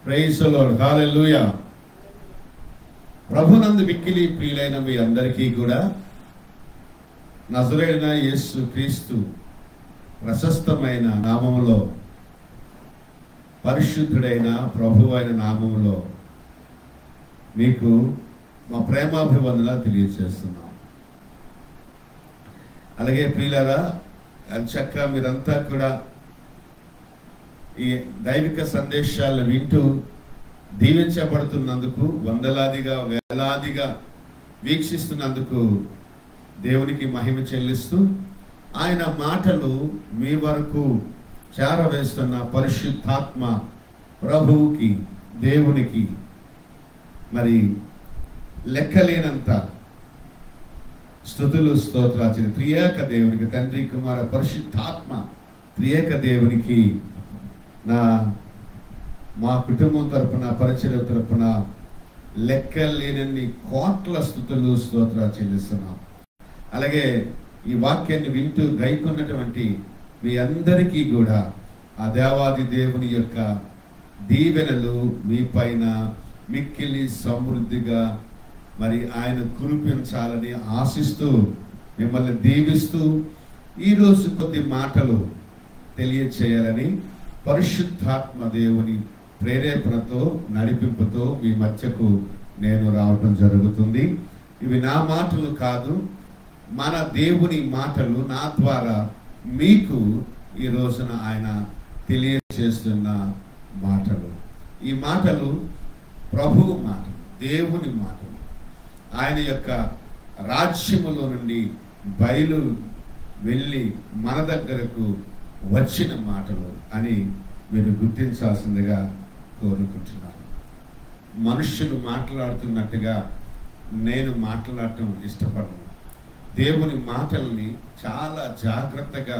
Praise the lord. హల్లెలూయా. ప్రభునందు మిక్కిలి ప్రియులైన మీ అందరికీ కూడా నజరేయుడైన యేసు క్రీస్తు ప్రశస్తమైన నామములో, పరిశుద్ధుడైన ప్రభువైన నామములో మీకు మా ప్రేమాభివందన తెలియజేస్తున్నాం. అలాగే ప్రియులారా, చక్క మీరంతా కూడా ఈ దైవిక సందేశాలను వింటూ దీవించబడుతున్నందుకు, వందలాదిగా వేలాదిగా వీక్షిస్తున్నందుకు దేవునికి మహిమ చెల్లిస్తూ, ఆయన మాటలు మీ వరకు చేరవేస్తున్న పరిశుద్ధాత్మ ప్రభువుకి, దేవునికి మరి లెక్కలేనంత స్తుతులు స్తోత్రాలు. త్రియేక దేవునికి, తండ్రి కుమార పరిశుద్ధాత్మ త్రియేక దేవునికి మా కుటుంబం తరపున, పరిచర్య తరపున లెక్కలేనన్ని కోట్ల స్తుతులు స్తోత్రాలు చెల్లిస్తున్నాం. అలాగే ఈ వాక్యాన్ని వింటూ గైకొన్నటువంటి మీ అందరికీ కూడా ఆ దేవాది దేవుని యొక్క దీవెనలు మీ పైన మిక్కిలి సమృద్ధిగా మరి ఆయన కురిపించాలని ఆశిస్తూ, మిమ్మల్ని దీవిస్తూ, ఈరోజు కొద్ది మాటలు తెలియచేయాలని పరిశుద్ధాత్మ దేవుని ప్రేరేపణతో, నడిపింపుతో మీ మధ్యకు నేను రావటం జరుగుతుంది. ఇవి నా మాటలు కాదు, మన దేవుని మాటలు నా ద్వారా మీకు ఈ రోజున ఆయన తెలియజేస్తున్న మాటలు. ఈ మాటలు ప్రభువు మాటలు, దేవుని మాటలు, ఆయన యొక్క రాజ్యములో నుండి బయలు వెళ్ళి మన దగ్గరకు వచ్చిన మాటలు అని మీరు గుర్తించాల్సిందిగా కోరుకుంటున్నాను. మనుష్యులు మాట్లాడుతున్నట్టుగా నేను మాట్లాడటం ఇష్టపడను. దేవుని మాటల్ని చాలా జాగ్రత్తగా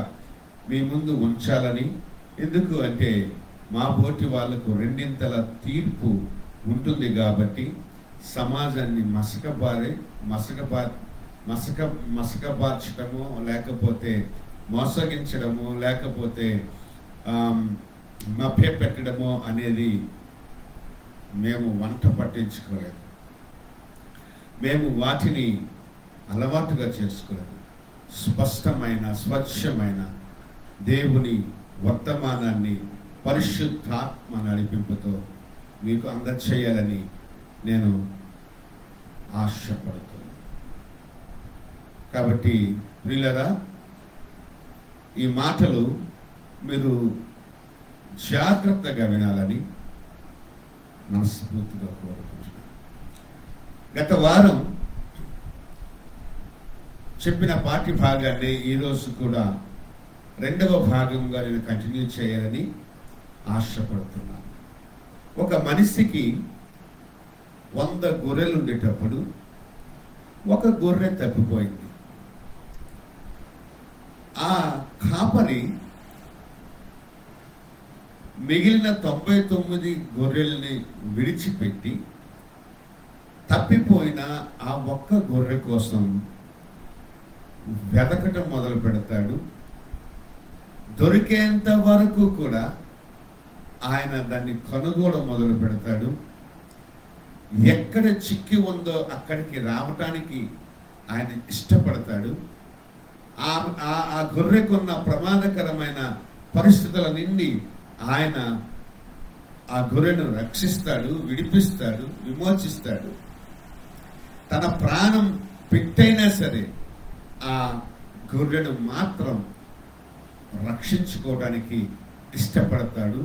మీ ముందు ఉంచాలని. ఎందుకు అంటే మా పోటీ వాళ్లకు రెండింతల తీర్పు ఉంటుంది కాబట్టి సమాజాన్ని మసకబార్చడము, లేకపోతే మోసగించడము, లేకపోతే మభ్య పెట్టడము అనేది మేము వంట పట్టించుకోలేదు. మేము వాటిని అలవాటుగా చేసుకోలేదు. స్పష్టమైన, స్వచ్ఛమైన దేవుని వర్తమానాన్ని పరిశుద్ధాత్మ నడిపింపుతో మీకు అందచేయాలని నేను ఆశపడుతున్నాను. కాబట్టి ప్రియులారా, ఈ మాటలు మీరు జాగ్రత్తగా వినాలని మనస్ఫూర్తిగా కోరుకుంటున్నాను. గత వారం చెప్పిన పాఠ్య భాగాన్ని ఈరోజు కూడా రెండవ భాగంగా నేను కంటిన్యూ చేయాలని ఆశపడుతున్నాను. ఒక మనిషికి 100 గొర్రెలు ఉండేటప్పుడు ఒక గొర్రె తప్పిపోయింది. ఆ కాపరి మిగిలిన 99 గొర్రెల్ని విడిచిపెట్టి తప్పిపోయిన ఆ ఒక్క గొర్రె కోసం వెతకటం మొదలు పెడతాడు. దొరికేంత వరకు కూడా ఆయన దాన్ని కనుగోవడం మొదలు పెడతాడు. ఎక్కడ చిక్కి ఉందో అక్కడికి రావటానికి ఆయన ఇష్టపడతాడు. ఆ గొర్రెకున్న ప్రమాదకరమైన పరిస్థితుల నుండి ఆయన ఆ గొర్రెను రక్షిస్తాడు, విడిపిస్తాడు, విమోచిస్తాడు. తన ప్రాణం పెట్టైనా సరే ఆ గొర్రెను మాత్రం రక్షించుకోవడానికి ఇష్టపడతాడు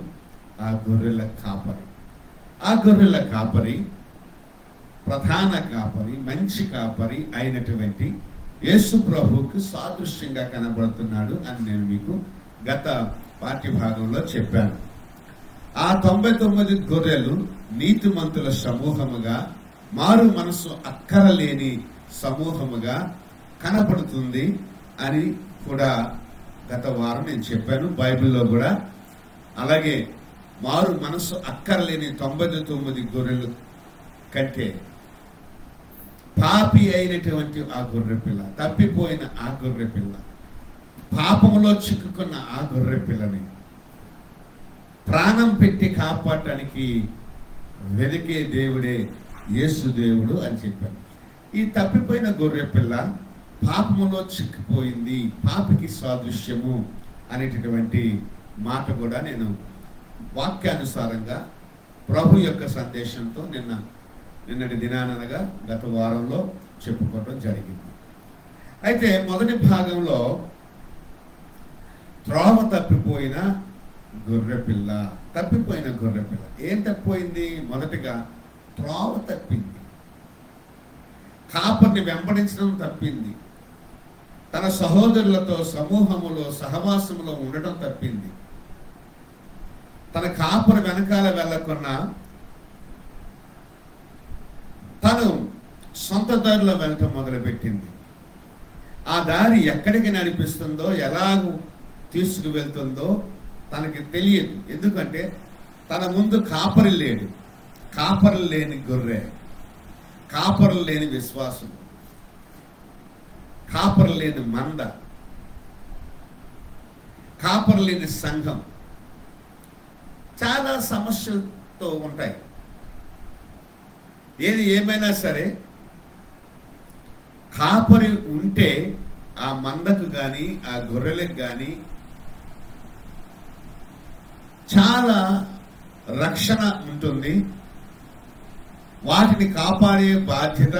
ఆ గొర్రెల కాపరి. ఆ గొర్రెల కాపరి, ప్రధాన కాపరి, మంచి కాపరి అయినటువంటి యేసు ప్రభువుకు సాదృశ్యంగా కనబడుతున్నాడు అని నేను మీకు గత పాఠ్య భాగంలో చెప్పాను. ఆ 99 గొర్రెలు నీతిమంతుల సమూహముగా, మారు మనసు అక్కరలేని సమూహముగా కనబడుతుంది అని కూడా గత వారం నేను చెప్పాను. బైబిల్లో కూడా అలాగే మారు మనసు అక్కరలేని 99 గొర్రెలు కంటే పాపి అయినటువంటి ఆ గొర్రె పిల్ల, తప్పిపోయిన ఆ గొర్రె పిల్ల, పాపములో చిక్కుకున్న ఆ గొర్రె పిల్లని ప్రాణం పెట్టి కాపాడటానికి వెదికే దేవుడే యేసు దేవుడు అని చెప్పారు. ఈ తప్పిపోయిన గొర్రె పిల్ల పాపములో చిక్కిపోయింది, పాపికి సాదృశ్యము అనేటటువంటి మాట కూడా నేను వాక్యానుసారంగా ప్రభు యొక్క సందేశంతో నిన్నటి దినానగా గత వారంలో చెప్పుకోవడం జరిగింది. అయితే మొదటి భాగంలో త్రోవ తప్పిపోయిన గొర్రెపిల్ల, తప్పిపోయిన గొర్రెపిల్ల ఏం తప్పిపోయింది? మొదటిగా త్రోవ తప్పింది, కాపర్ని వెంబడించడం తప్పింది, తన సహోదరులతో సమూహములో సహవాసములో ఉండడం తప్పింది, తన కాపరు వెనకాల వెళ్ళకున్నా తను సొంత దారిలో వెళ్ళటం మొదలుపెట్టింది. ఆ దారి ఎక్కడికి నడిపిస్తుందో, ఎలాగూ తీసుకువెళ్తుందో తనకి తెలియదు. ఎందుకంటే తన ముందు కాపరి లేడు, కాపరు లేని గొర్రె, కాపరు లేని విశ్వాసం, కాపరు లేని మంద, కాపరు లేని సంఘం, చాలా సమస్యలతో ఉంటాయి. ఏది ఏమైనా సరే కాపరి ఉంటే ఆ మందకు కానీ ఆ గొర్రెలకు కానీ చాలా రక్షణ ఉంటుంది. వాటిని కాపాడే బాధ్యత,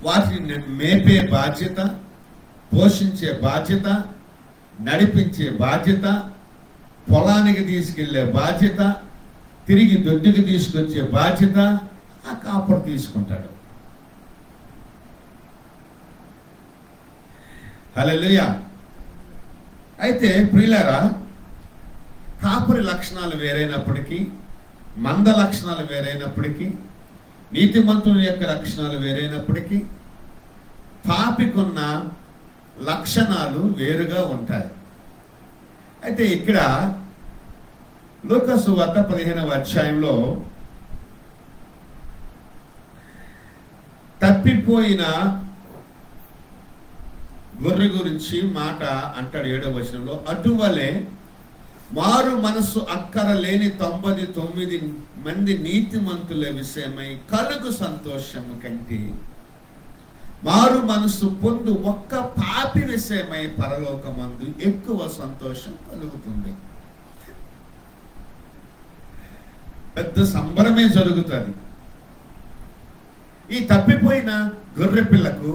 వాటిని మేపే బాధ్యత, పోషించే బాధ్యత, నడిపించే బాధ్యత, పొలానికి తీసుకెళ్లే బాధ్యత, తిరిగి దొడ్డికి తీసుకొచ్చే బాధ్యత ఆ కాపరు తీసుకుంటాడు. హల్లెలూయా. అయితే ప్రియులారా, కాపరి లక్షణాలు వేరైనప్పటికీ, మంద లక్షణాలు వేరైనప్పటికీ, నీతిమంతుని యొక్క లక్షణాలు వేరైనప్పటికీ పాపికున్న లక్షణాలు వేరుగా ఉంటాయి. అయితే ఇక్కడ లూకా సువార్త 15వ అధ్యాయంలో తప్పిపోయిన గొర్రె గురించి మాట అంటాడు 7వ వచనంలో. అటువలే మారు మనసు అక్కర లేని 99 మంది నీతిమంతుల విషయమై కలుగు సంతోషము కంటే మారు మనసు పొందు ఒక్క పాపి విషయమై పరలోకమందు ఎక్కువ సంతోషం కలుగుతుంది. పెద్ద సంబరమే జరుగుతుంది. ఈ తప్పిపోయిన గొర్రె పిల్లకు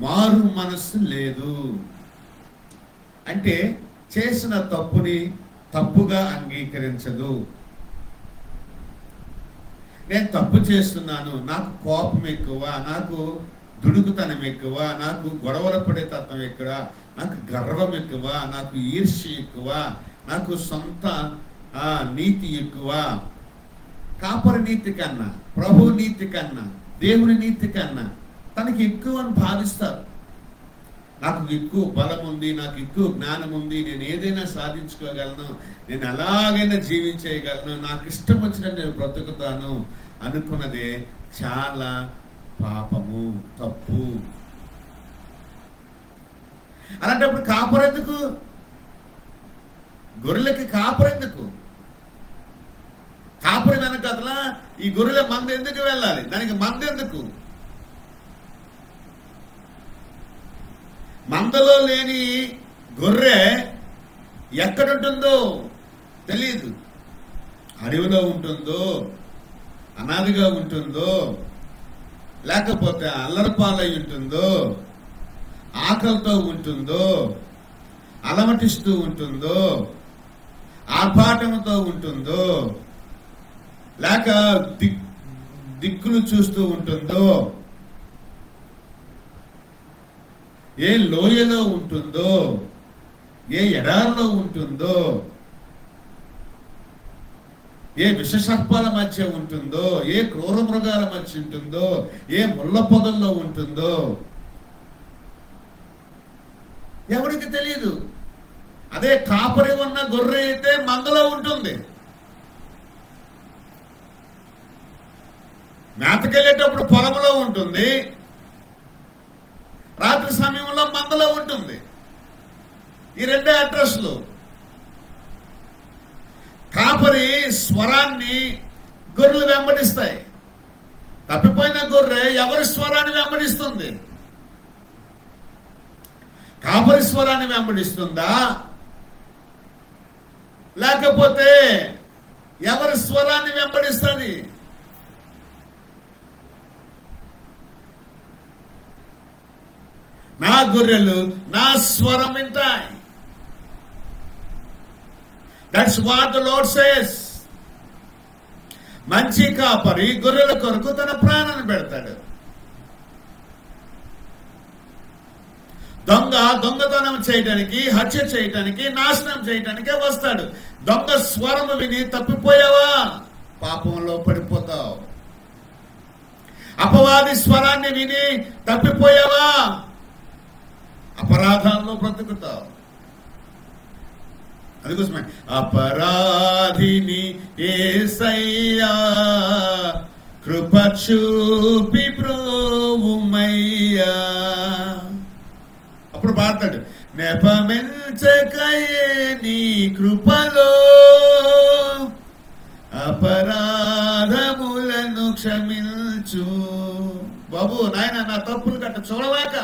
మారు మనస్సు లేదు. అంటే చేసిన తప్పుని తప్పుగా అంగీకరించదు. నేను తప్పు చేస్తున్నాను, నాకు కోపం ఎక్కువ, నాకు దుడుకుతనం ఎక్కువ, నాకు గొడవల పడే తత్వం ఎక్కువ, నాకు గర్వం ఎక్కువ, నాకు ఈర్ష్య ఎక్కువ, నాకు సొంత నీతి ఎక్కువ. కాపరి నీతి కన్నా, ప్రభు నీతి కన్నా, దేవుని నీతి కన్నా తనకి ఎక్కువ అని భావిస్తారు. నాకు ఎక్కువ బలం ఉంది, నాకు ఎక్కువ జ్ఞానం ఉంది, నేను ఏదైనా సాధించుకోగలను, నేను ఎలాగైనా జీవించేయగలను, నాకు ఇష్టం వచ్చినట్టు నేను బ్రతుకుతాను అనుకున్నదే చాలా పాపము, తప్పు. అలాంటప్పుడు కాపరెందుకు? గొర్రెలకి కాపరెందుకు? కాపరి వెనకతలా ఈ గొర్రెల మంద ఎందుకు వెళ్ళాలి? దానికి మంద ఎందుకు? మందలో లేని గొర్రె ఎక్కడుంటుందో తెలియదు. అడవిలో ఉంటుందో, అనాదిగా ఉంటుందో, లేకపోతే అల్లరిపాలై ఉంటుందో, ఆకలితో ఉంటుందో, అలమటిస్తూ ఉంటుందో, ఆర్భాటంతో ఉంటుందో, లేక దిక్కులు చూస్తూ ఉంటుందో, ఏ లోయలో ఉంటుందో, ఏ ఎడారిలో ఉంటుందో, ఏ విషసర్పాల మధ్య ఉంటుందో, ఏ క్రూర మృగాల మధ్య ఉంటుందో, ఏ ముళ్ళ పొదల్లో ఉంటుందో ఎవరికి తెలియదు. అదే కాపరి ఉన్న గొర్రె అయితే మందలో ఉంటుంది. మేతకెళ్ళేటప్పుడు పొలంలో ఉంటుంది, రాత్రి సమయంలో మందలో ఉంటుంది. ఈ రెండే అడ్రస్లు. కాపరి స్వరాన్ని గొర్రెలు వెంబడిస్తాయి. తప్పిపోయిన గొర్రె ఎవరి స్వరాన్ని వెంబడిస్తుంది? కాపరి స్వరాన్ని వెంబడిస్తుందా, లేకపోతే ఎవరి స్వరాన్ని వెంబడిస్తుంది? నా గొర్రెలు నా స్వరం వింటాయి. That's what the lord says. మంచి కాపరి గొర్రెల కొరకు తన ప్రాణాన్ని పెడతాడు. దొంగ దొంగతనం చేయడానికి, హత్య చేయడానికి, నాశనం చేయడానికే వస్తాడు. దొంగ స్వరము విని తప్పిపోయావా, పాపంలో పడిపోతావు. అపవాది స్వరాన్ని విని తప్పిపోయావా, అపరాధాల్లో బ్రతుకుతావు. అందుకోసమే అపరాధిని యేసయ్యా కృప చూపి ప్రోవుమయ్యా. అప్పుడు పాడతాడు, నెపమెంచకయే నీ కృపలో అపరాధములను క్షమించు. బాబు నాయన, నా తప్పులు గట్ట చూడలేక,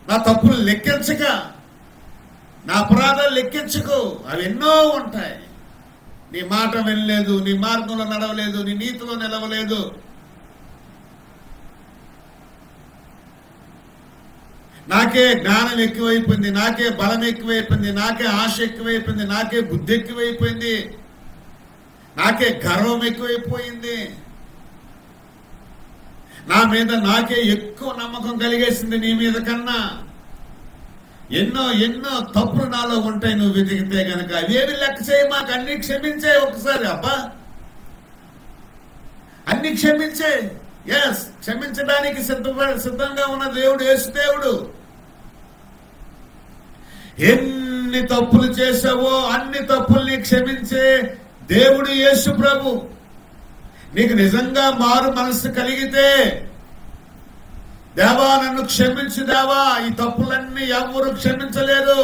నా తప్పులు లెక్కించక, నా అపరాధాలు లెక్కించుకో. అవి ఎన్నో ఉంటాయి. నీ మాట వినలేదు, నీ మార్గంలో నడవలేదు, నీ నీతిలో నిలవలేదు, నాకే జ్ఞానం ఎక్కువైపోయింది, నాకే బలం ఎక్కువైపోయింది, నాకే ఆశ ఎక్కువైపోయింది, నాకే బుద్ధి ఎక్కువైపోయింది, నాకే గర్వం ఎక్కువైపోయింది, నా మీద నాకే ఎక్కువ నమ్మకం కలిగేసింది నీ మీద కన్నా. ఎన్నో ఎన్నో తప్పులు నాలో ఉంటాయి. నువ్వు వెతికితే గనక అవేమి లెక్క చేయి, మాకు అన్ని క్షమించే. ఒకసారి అబ్బా అన్ని క్షమించే. ఎస్, క్షమించడానికి సిద్ధంగా ఉన్న దేవుడు యేసు దేవుడు. ఎన్ని తప్పులు చేసావో అన్ని తప్పుల్ని క్షమించే దేవుడు యేసు ప్రభు. నీకు నిజంగా మారు మనసు కలిగితే, దేవా నన్ను క్షమించు దేవా, ఈ తప్పులన్నీ ఎవరు క్షమించలేరు.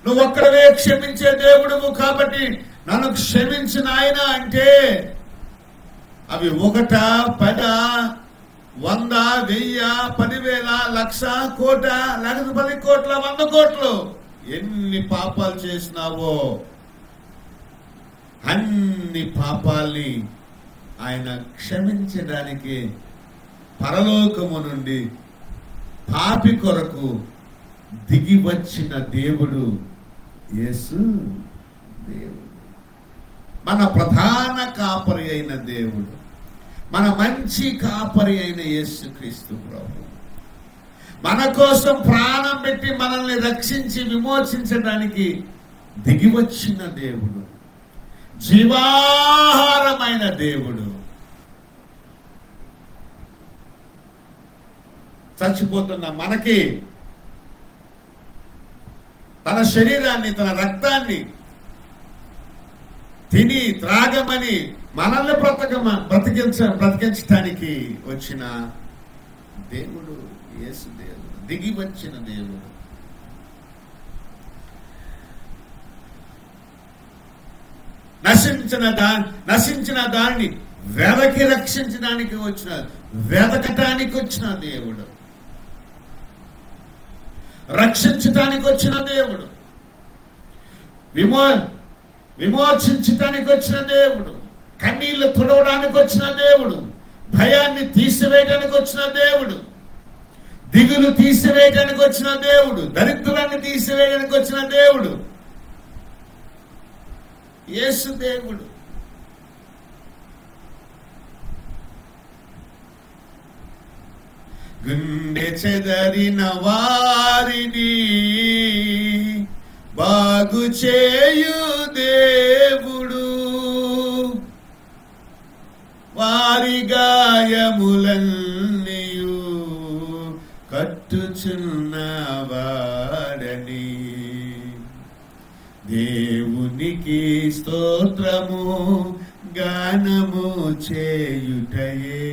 నువ్వు ఒక్కడవే క్షమించే దేవుడువు కాబట్టి నన్ను క్షమించిన ఆయన అంటే అవి 1, 10, 100, 1000, 10,000, 1,00,000, కోట, లేకపోతే 10 కోట్ల, 100 కోట్లు. ఎన్ని పాపాలు చేసినావో అన్ని పాపాల్ని ఆయన క్షమించడానికి పరలోకము నుండి పాపి కొరకు దిగి వచ్చిన దేవుడు యేసు దేవుడు. మన ప్రధాన కాపరి అయిన దేవుడు, మన మంచి కాపరి అయిన యేసుక్రీస్తు ప్రభు మన కోసం ప్రాణం పెట్టి మనల్ని రక్షించి విమోచించడానికి దిగి వచ్చిన దేవుడు, జీవాహారమైన దేవుడు. చచ్చిపోతున్న మనకి తన శరీరాన్ని, తన రక్తాన్ని తిని త్రాగమని మనల్ని బ్రతికించడానికి వచ్చిన దేవుడు యేసు దేవుడు, దిగి వచ్చిన దేవుడు. నశించిన దాన్ని వెదకి రక్షించడానికి వెదకటానికి వచ్చిన దేవుడు, రక్షించటానికి వచ్చిన దేవుడు, విమోచించటానికి వచ్చిన దేవుడు, కన్నీళ్లు తుడవడానికి వచ్చిన దేవుడు, భయాన్ని తీసివేయడానికి వచ్చిన దేవుడు, దిగులు తీసివేయడానికి వచ్చిన దేవుడు, దరిద్రాన్ని తీసివేయడానికి వచ్చిన దేవుడు యేసు దేవుడు. గుండె చెదరిన వారిని బాగు చేయు దేవుడు, వారి గాయములన్నీయు కట్టుచున్నవాడని. దేవునికి స్తోత్రము గానము చేయుటయే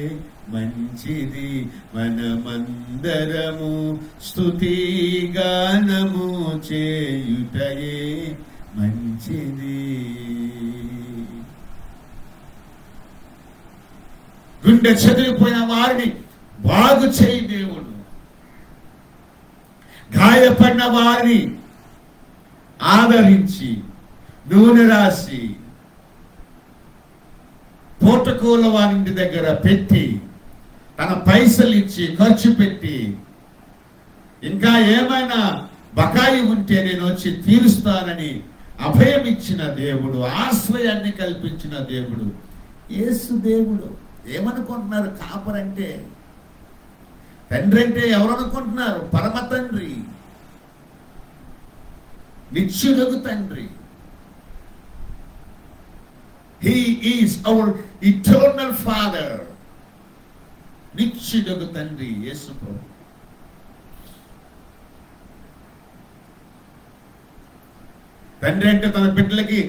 మంచిది. మనమందరము స్తుతి గానము చేయుటయే మంచిది. గుండె చెదిరిపోయిన వారిని బాగు చేయి దేవుడు. గాయపడిన వారిని ఆదరించి నూనె రాసి పూటకూల వారి దగ్గర పెట్టి తన పైసలు ఇచ్చి ఖర్చు పెట్టి ఇంకా ఏమైనా బకాయి ఉంటే నేను వచ్చి తీరుస్తానని అభయం ఇచ్చిన దేవుడు, ఆశ్రయాన్ని కల్పించిన దేవుడు యేసు దేవుడు. ఏమనుకుంటున్నారు? కాపరంటే, తండ్రి అంటే ఎవరనుకుంటున్నారు? పరమ తండ్రి, నిత్యుడగు తండ్రి. He is our eternal Father. నిత్యుడగు తండ్రి యేసు ప్రభు. తండ్రి అంటే తన బిడ్డలకి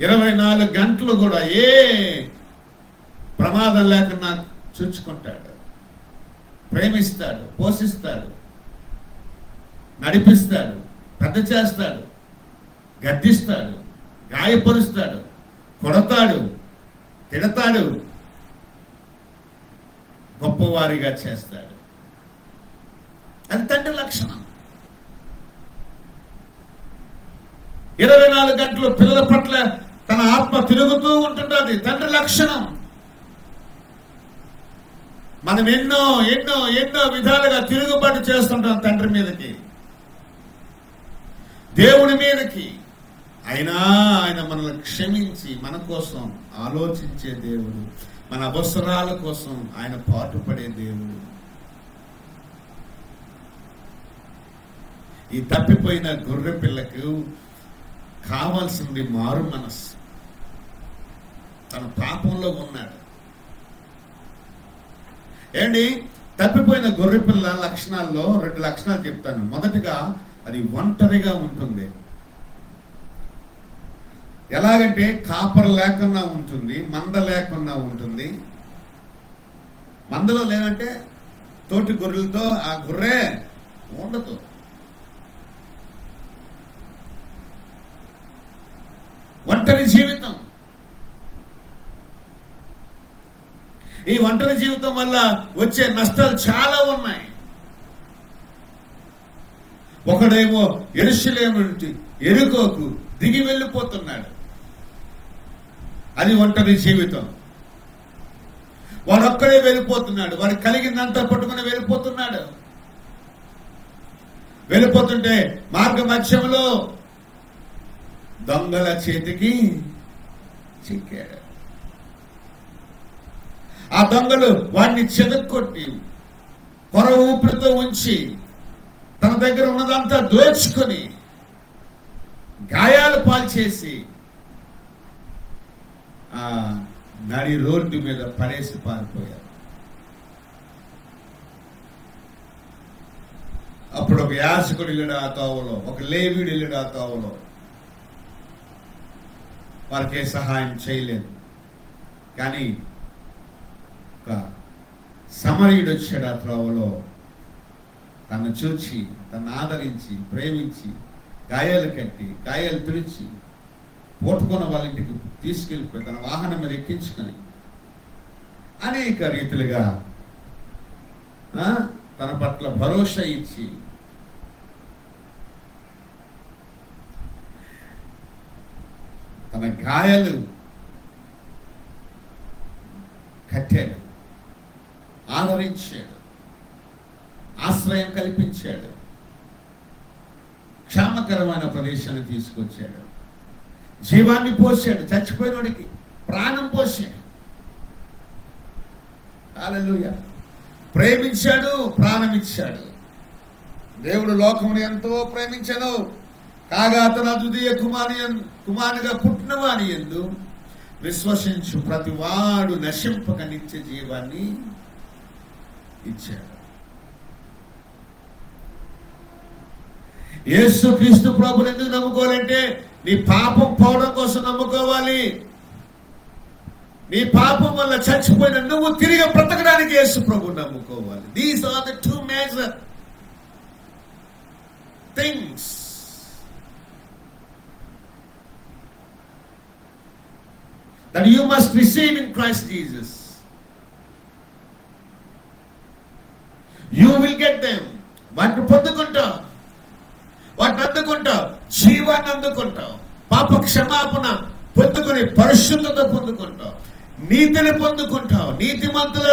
24 గంటలు కూడా ఏ ప్రమాదం లేకుండా చూచుకుంటాడు, ప్రేమిస్తాడు, పోషిస్తాడు, నడిపిస్తాడు, పెద్ద చేస్తాడు, గద్దిస్తాడు, గాయపరుస్తాడు, కొడతాడు, తిడతాడు, గొప్పవారిగా చేస్తాడు. అది తండ్రి లక్షణం. 24 గంటలు పిల్లల పట్ల తన ఆత్మ తిరుగుతూ ఉంటుంటుంది. తండ్రి లక్షణం. మనం ఎన్నో ఎన్నో ఎన్నో విధాలుగా తిరుగుబాటు చేస్తుంటాం తండ్రి మీదకి, దేవుని మీదకి. అయినా ఆయన మనల్ని క్షమించి మన కోసం ఆలోచించే దేవుడు, మన అవసరాల కోసం ఆయన పాటుపడే దేవుడు. ఈ తప్పిపోయిన గొర్రె పిల్లకు కావాల్సింది మారు మనస్సు. తన పాపంలో ఉన్నాడు. ఏంటి తప్పిపోయిన గొర్రె పిల్ల లక్షణాల్లో 2 లక్షణాలు చెప్తాను. మొదటిగా అది ఒంటరిగా ఉంటుంది. ఎలాగంటే కాపర్ లేకుండా ఉంటుంది, మంద లేకుండా ఉంటుంది. మందలో లేదంటే తోటి గొర్రెలతో ఆ గొర్రె ఉండదు. ఒంటరి జీవితం. ఈ ఒంటరి జీవితం వల్ల వచ్చే నష్టాలు చాలా ఉన్నాయి. ఒకడేమో యెరూషలేము నుండి యెరికోకు దిగి వెళ్ళిపోతున్నాడు. అది ఒంటరి జీవితం. వాడొక్కడే వెళ్ళిపోతున్నాడు. వాడు కలిగిందంతా పట్టుకుని వెళ్ళిపోతున్నాడు. వెళ్ళిపోతుంటే మార్గ మధ్యంలో దొంగల చేతికి చిక్కాడు. ఆ దొంగలు వాడిని చెదక్కొట్టి కొర ఊపిరితో ఉంచి తన దగ్గర ఉన్నదంతా దోచుకొని గాయాలు పాల్చేసి ఆ నడి రోడ్డు మీద పడేసి పారిపోయారు. అప్పుడు ఒక యాజకుడు వెళ్ళాడు ఆ తోవలో, ఒక లేవీయుడు వెళ్ళాడు ఆ తోవలో. వారికి సహాయం చేయలేదు. కానీ ఒక సమరయుడు వచ్చాడు ఆ త్రోవలో. తను చూచి, తను ఆదరించి, ప్రేమించి, గాయాలు కట్టి, గాయాలు తుడిచి, పోటుకున్న వాళ్ళ ఇంటికి తీసుకెళ్ళిపోయి తన వాహనం మీద ఎక్కించుకొని అనేక రీతిలుగా తన పట్ల భరోసా ఇచ్చి తన గాయాలు కట్టాడు, ఆదరించాడు, ఆశ్రయం కల్పించాడు, క్షేమకరమైన ప్రదేశాన్ని తీసుకొచ్చాడు, జీవాన్ని పోసాడు, చచ్చిపోయినోడికి ప్రాణం పోసాడు. హల్లెలూయా. ప్రేమించాడు, ప్రాణం ఇచ్చాడు. దేవుడు లోకమును ఎంతో ప్రేమించాడు. కాగా తన ద్వితీయ కుమారునిగా పుట్టిన వాని యందు విశ్వసించు ప్రతి వాడు నశింపక నిత్య జీవాన్ని ఇచ్చాడు. యేసుక్రీస్తు ప్రభువుని ఎందుకు నమ్ముకోవాలంటే నీ పాపం పోవడం కోసం నమ్ముకోవాలి. నీ పాపం వల్ల చచ్చిపోయిన నువ్వు తిరిగి బ్రతకడానికి యేసు ప్రభు నమ్ముకోవాలి. These are the two major things. That you must receive in Christ Jesus. You will get them. వాటిని పొందుకుంటావు. వాటిని అందుకుంటావు. జీవాన్ని అందుకుంటావు. పాప క్షమాపణ పొందుకుని పరిశుద్ధత పొందుకుంటావు. నీతిని పొందుకుంటావు. నీతిమంతుల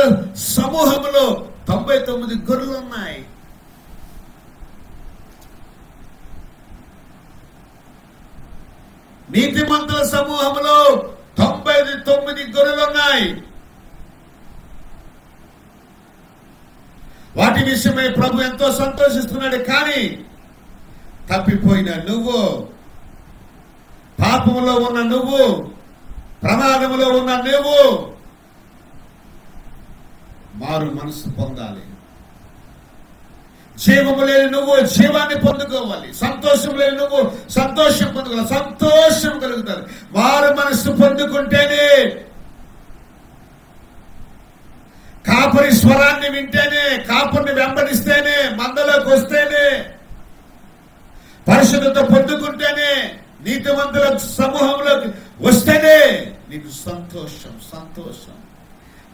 సమూహంలో 99 గొర్రెలు ఉన్నాయి. నీతిమంతుల సమూహంలో 99 గొర్రెలు ఉన్నాయి. వాటి విషయమై ప్రభు ఎంతో సంతోషిస్తున్నాడు. కానీ తప్పిపోయిన నువ్వు, పాపములో ఉన్న నువ్వు, ప్రమాదములో ఉన్న నువ్వు మారు మనసు పొందాలి. జీవము లేని నువ్వు జీవాన్ని పొందుకోవాలి. సంతోషం లేని నువ్వు సంతోషం పొందుకోవాలి. సంతోషం కలుగుతారు. మారు మనసు పొందుకుంటేనే, కాపరి స్వరాన్ని వింటేనే, కాపరిని వెంబడిస్తేనే, మందలోకి వస్తేనే, పరిశుద్ధత పొందుకుంటేనే, నీతిమంతుల సమూహంలోకి వస్తేనే నీకు సంతోషం. సంతోషం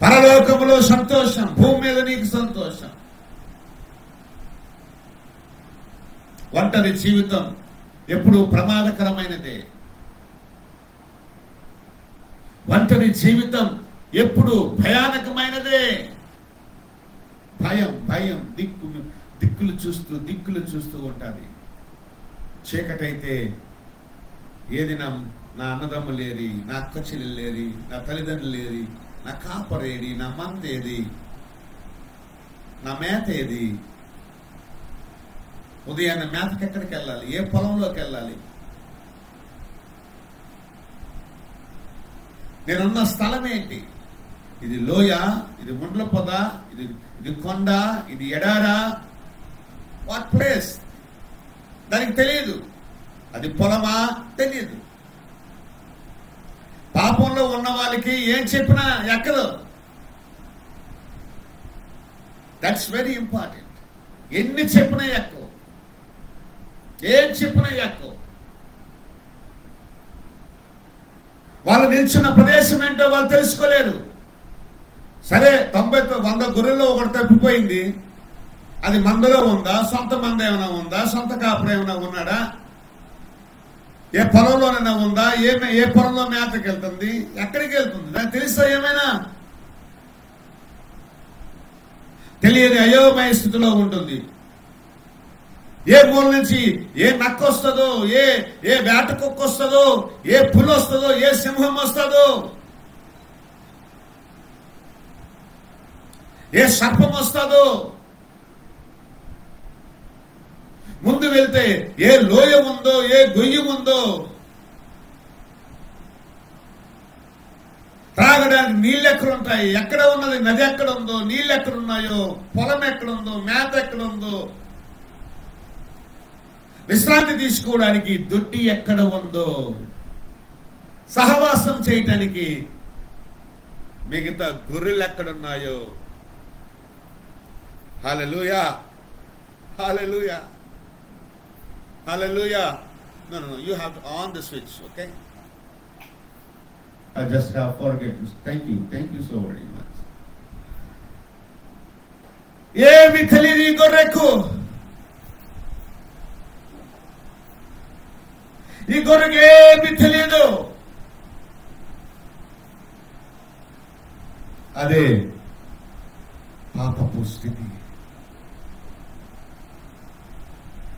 పరలోకములో సంతోషం, భూమి మీద నీకు సంతోషం. ఒంటరి జీవితం ఎప్పుడు ప్రమాదకరమైనదే. ఒంటరి జీవితం ఎప్పుడు భయానకమైనదే. భయం భయం దిక్కులు చూస్తూ ఉంటుంది. చీకటైతే ఏది నా అన్నదమ్ము లేరి, నా అక్క చెల్లెలు లేరి, నా తల్లిదండ్రులు లేరి, నా కాపరేది, నా మంద ఏది, నా మేత ఏది, ఉదయాన్నే మేతకి ఎక్కడికి వెళ్ళాలి, ఏ పొలంలోకి వెళ్ళాలి, నేనున్న స్థలం ఏంటి, ఇది లోయ, ఇది ముండ్ల పొద, ఇది కొండ, ఇది ఎడారా, వాట్ ప్లేస్ దానికి తెలియదు. అది పొలమా తెలియదు. పాపంలో ఉన్న వాళ్ళకి ఏం చెప్పినా ఎక్కదు. That's very important. ఎన్ని చెప్పినా ఎక్కువ, ఏం చెప్పినా ఎక్కువ. వాళ్ళు నిల్చున్న ప్రదేశం ఏంటో వాళ్ళు తెలుసుకోలేరు. సరే 100 గొర్రెల్లో ఒకటి తప్పిపోయింది. అది మందలో ఉందా, సొంత మంద ఏమైనా ఉందా, సొంత కాపురం ఏమైనా ఉన్నాడా, ఏ పొలంలోనైనా ఉందా, ఏ పొలంలో మేతకి వెళ్తుంది, ఎక్కడికి వెళ్తుంది, నాకు తెలుసా? ఏమైనా తెలియని అయోమయ స్థితిలో ఉంటుంది. ఏ మూల నుంచి ఏ నక్క వస్తుందో, ఏ వేట కుక్క వస్తుందో, ఏ పులి వస్తుందో, ఏ సింహం వస్తుందో, ఏ సర్పం వస్తుందో, ముందు వెళ్తే ఏ లోయ ఉందో, ఏ గొయ్యి ఉందో, త్రాగడానికి నీళ్ళు ఎక్కడుంటాయి, ఎక్కడ ఉన్నది, నది ఎక్కడ ఉందో, నీళ్ళు ఎక్కడున్నాయో, పొలం ఎక్కడుందో, మేత ఎక్కడుందో, విశ్రాంతి తీసుకోవడానికి దొడ్డి ఎక్కడ ఉందో, సహవాసం చేయటానికి మిగతా గొర్రెలు ఎక్కడున్నాయో. హల్లెలూయా, హల్లెలూయా, hallelujah. No, you have to on the switch, okay? I just have forget. Thank you so very much. ఏమి తెలియదు ఈ గొర్రెకు. ఈ గొర్రెకి ఏమి తెలియదు. అదే పాపపు స్థితి.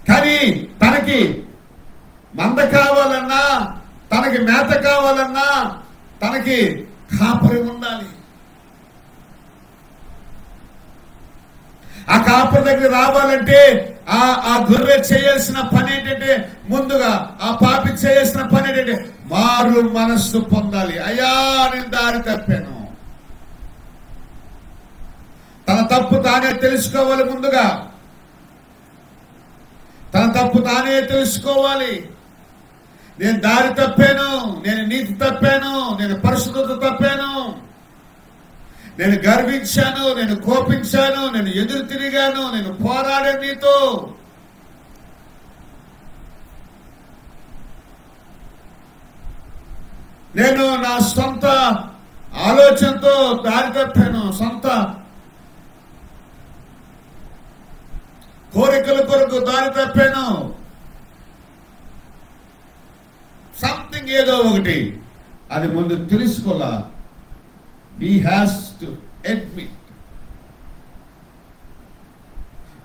కానీ తనకి మంద కావాలన్నా, తనకి మేత కావాలన్నా, తనకి కాపరి ఉండాలి. ఆ కాపరి దగ్గర రావాలంటే ఆ గొర్రె చేయాల్సిన పని ఏంటంటే, ముందుగా ఆ పాపి చేయాల్సిన పని ఏంటంటే మారు మనస్సు పొందాలి. అయ్యా, నేను దారి తప్పాను. తన తప్పు తానే తెలుసుకోవాలి. ముందుగా తన తప్పు తానే తెలుసుకోవాలి. నేను దారి తప్పాను, నేను నీతి తప్పాను, నేను పరిశుద్ధత తప్పాను, నేను గర్వించాను, నేను కోపించాను, నేను ఎదురు తిరిగాను, నేను పోరాడాను నీతో. నేను నా సొంత ఆలోచనతో దారి తప్పాను, సొంత కోరికల కొరకు దారి తప్పాను. సంథింగ్ ఏదో ఒకటి అది ముందు తెలుసుకోవాలా. He has to admit.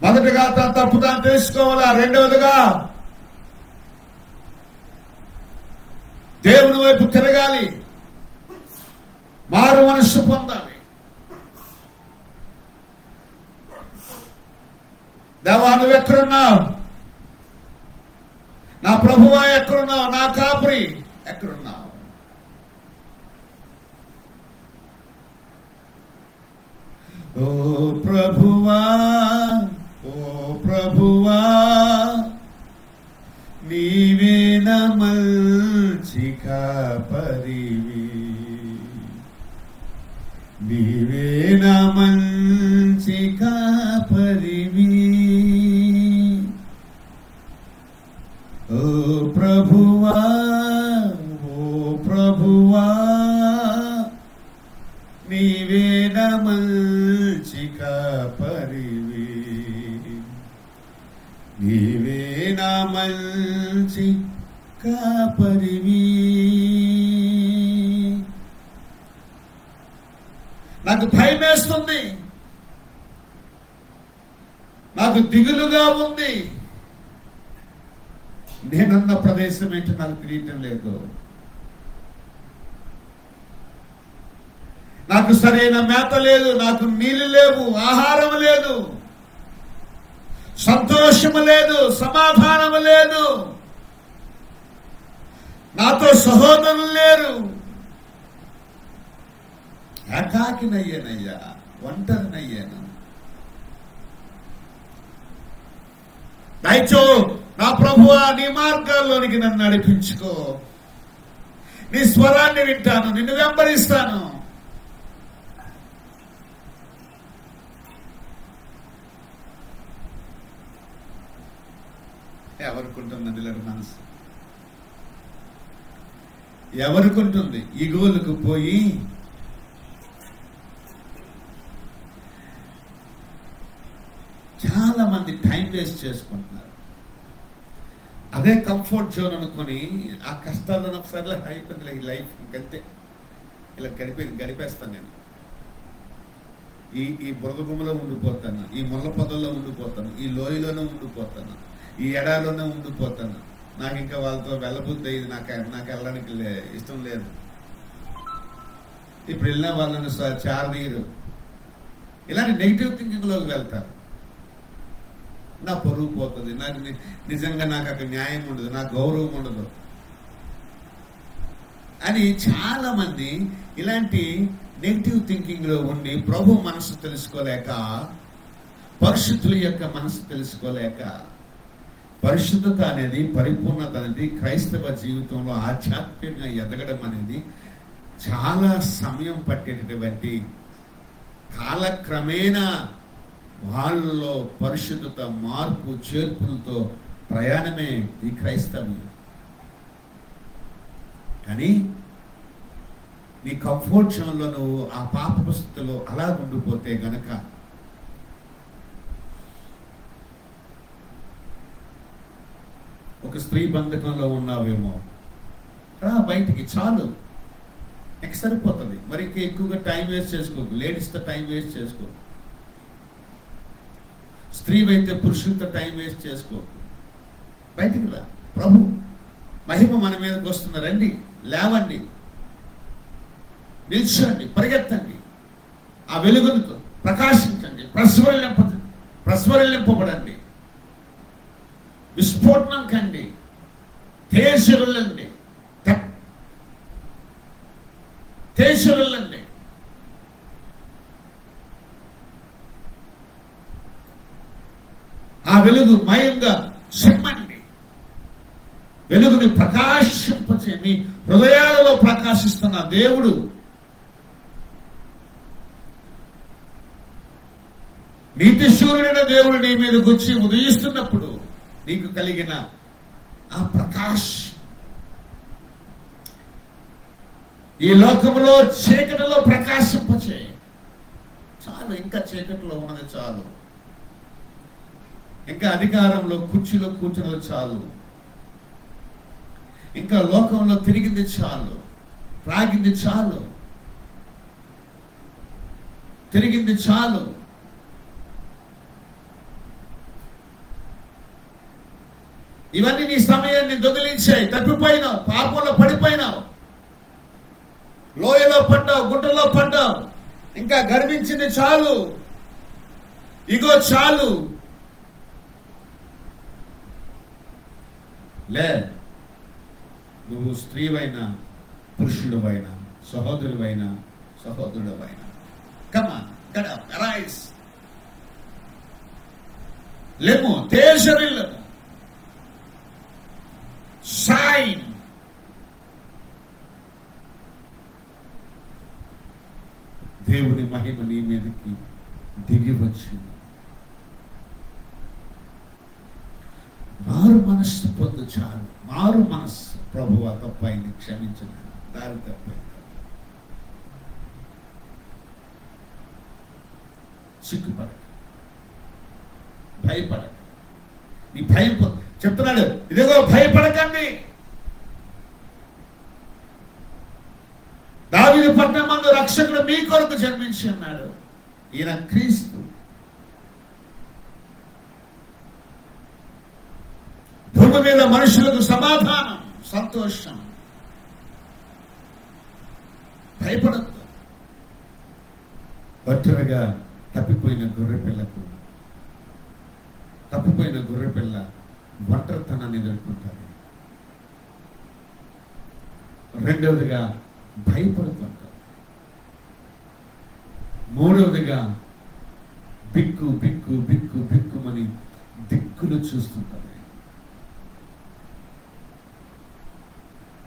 మొదటగా తన తప్పు తాను తెలుసుకోవాలా. రెండవదిగా దేవుని వైపు తిరగాలి, మారు మనస్సు పొందాలి. దేవా నువ్వు ఎక్కడున్నావు? నా ప్రభువా ఎక్కడున్నావు? నా కాపురి ఎక్కడున్నావు? ఓ ప్రభువా, ఓ ప్రభువా, నీవే నా మంచి కాపరివి, నీవే నా మంచి కాపరివి. ఓ ప్రభువా, ఓ ప్రభువా, నీవే నా మంచి కాపరివి, నీవే నా మంచి కాపరివి. నాకు భయం వేస్తుంది, నాకు దిగులుగా ఉంది. నేనున్న ప్రదేశం ఏంటో నాకు తెలియటం లేదు. నాకు సరైన మేత లేదు, నాకు నీళ్ళు లేవు, ఆహారం లేదు, సంతోషము లేదు, సమాధానము లేదు, నాతో సహోదరులు లేరు. ఏకాకినయ్యానయ్యా, ఒంటరినయ్యాను. దయచో నా ప్రభువా, నీ మార్గాల్లోనికి నన్ను నడిపించుకో. నీ స్వరాన్ని వింటాను, నిన్ను వెంబడిస్తాను. ఎవరికుంటుంది మనసు? ఎవరికుంటుంది? ఈగోలకు పోయి చాలా మంది టైం వేస్ట్ చేసుకుంటున్నారు. అదే కంఫర్ట్ జోన్ అనుకుని ఆ కష్టాలను ఒకసారి అయిపోయింది ఈ లైఫ్, ఇంకంతే, ఇలా గడిపేస్తాను నేను. ఈ బురద గుమ్మలో ఉండిపోతాను, ఈ ముళ్ళ పొదల్లో ఉండిపోతాను, ఈ లోయలోనే ఉండిపోతాను, ఈ ఎడాలోనే ఉండిపోతాను. నాకు ఇంకా వాళ్ళతో వెళ్ళబుద్ధి అయ్యింది, నాకు వెళ్ళడానికి ఇష్టం లేదు. ఇప్పుడు వెళ్ళిన వాళ్ళని చారదీయరు. ఇలాంటి నెగిటివ్ థింకింగ్లోకి వెళ్తారు. నా పరువు పోతుంది, నాకు నిజంగా నాకు అక్కడ న్యాయం ఉండదు, నాకు గౌరవం ఉండదు అని చాలా మంది ఇలాంటి నెగిటివ్ థింకింగ్ లో ఉండి ప్రభు మనసు తెలుసుకోలేక, పరిశుద్ధుల యొక్క మనసు తెలుసుకోలేక, పరిశుద్ధత అనేది, పరిపూర్ణత అనేది క్రైస్తవ జీవితంలో ఆధ్యాత్మికంగా ఎదగడం అనేది చాలా సమయం పట్టేటటువంటి, కాలక్రమేణా వాళ్ళలో పరిశుద్ధత, మార్పు, చేర్పులతో ప్రయాణమే ఈ క్రైస్తవ్యం. కానీ నీ కంఫర్ట్ జోన్లో నువ్వు ఆ పాప స్థితిలో అలా ఉండిపోతే గనక ఒక స్త్రీ బంధకంలో ఉన్నావేమో, రా బయటికి, చాలు, నీకు సరిపోతుంది. మరి ఎక్కువగా టైం వేస్ట్ చేసుకోకు, లేడీస్తో టైం వేస్ట్ చేసుకోకు, స్త్రీ అయితే పురుషులతో టైం వేస్ట్ చేసుకోకు, బయటికి రా. ప్రభు మహిమ మన మీదకి వస్తుంది, రండి, లేవండి, నిల్చోండి, పరిగెత్తండి, ఆ వెలుగులతో ప్రకాశించండి, ప్రస్వరిల్లింపబడండి, విస్ఫోటనం కండి, తేజరులండి, తేజరులండి. ఆ వెలుగు మయంగా సిమ్మండి. వెలుగుని ప్రకాశింపచే మీ హృదయాలలో ప్రకాశిస్తున్న దేవుడు నీతిశూరుడైన దేవుడు నీ మీద గుచ్చి ఉదయిస్తున్నప్పుడు నీకు కలిగిన ఆ ప్రకాశం ఈ లోకంలో చీకటిలో ప్రకాశింపచే. చాలు, ఇంకా చీకటిలో ఉన్నది చాలు, ఇంకా అధికారంలో కుర్చీలో కూర్చున్నది చాలు, ఇంకా లోకంలో తిరిగింది చాలు, త్రాగింది చాలు, తిరిగింది చాలు. ఇవన్నీ నీ సమయాన్ని దొంగిలించాయి. తప్పిపోయినావు, పాపంలో పడిపోయినావు, లోయలో పడ్డావు, గుట్టలో పడ్డావు. ఇంకా గర్వించింది చాలు, ఇగో చాలు. లే, నువ్వు స్త్రీవైనా పురుషుడువైనా సహోదరువైనా సహోదరుడవైనా, come on, get up, arise, లెమ్ము, తేజరిల్లము, షైన్. దేవుని మహిమ నీ మీదకి దిగి వచ్చింది. మారు మనస్సు పొందు చాలు. మారు మనస్సు. ప్రభువా, తప్పైంది, క్షమించను, దారి తప్పైంది. సిగ్గుపడక, భయపడక. నీ భయం చెప్తున్నాడు, ఇదిగో భయపడకండి. దావీదు పట్టణమందు రక్షకుడు మీ కొరకు జన్మించి ఉన్నాడు. ఈయన క్రీస్తు. భూమి మీద మనుషులకు సమాధానం, సంతోషం. భయపడద్దు. ఒంటరిగా తప్పిపోయిన గొర్రెపిల్లకు, తప్పిపోయిన గొర్రెపిల్ల ఒంటరితనాన్ని ఎదుర్కొంటారు. రెండవదిగా భయపడుతుంటారు. మూడవదిగా బిక్కు బిక్కు బిక్కు బిక్కుమని దిక్కులు చూస్తుంటారు.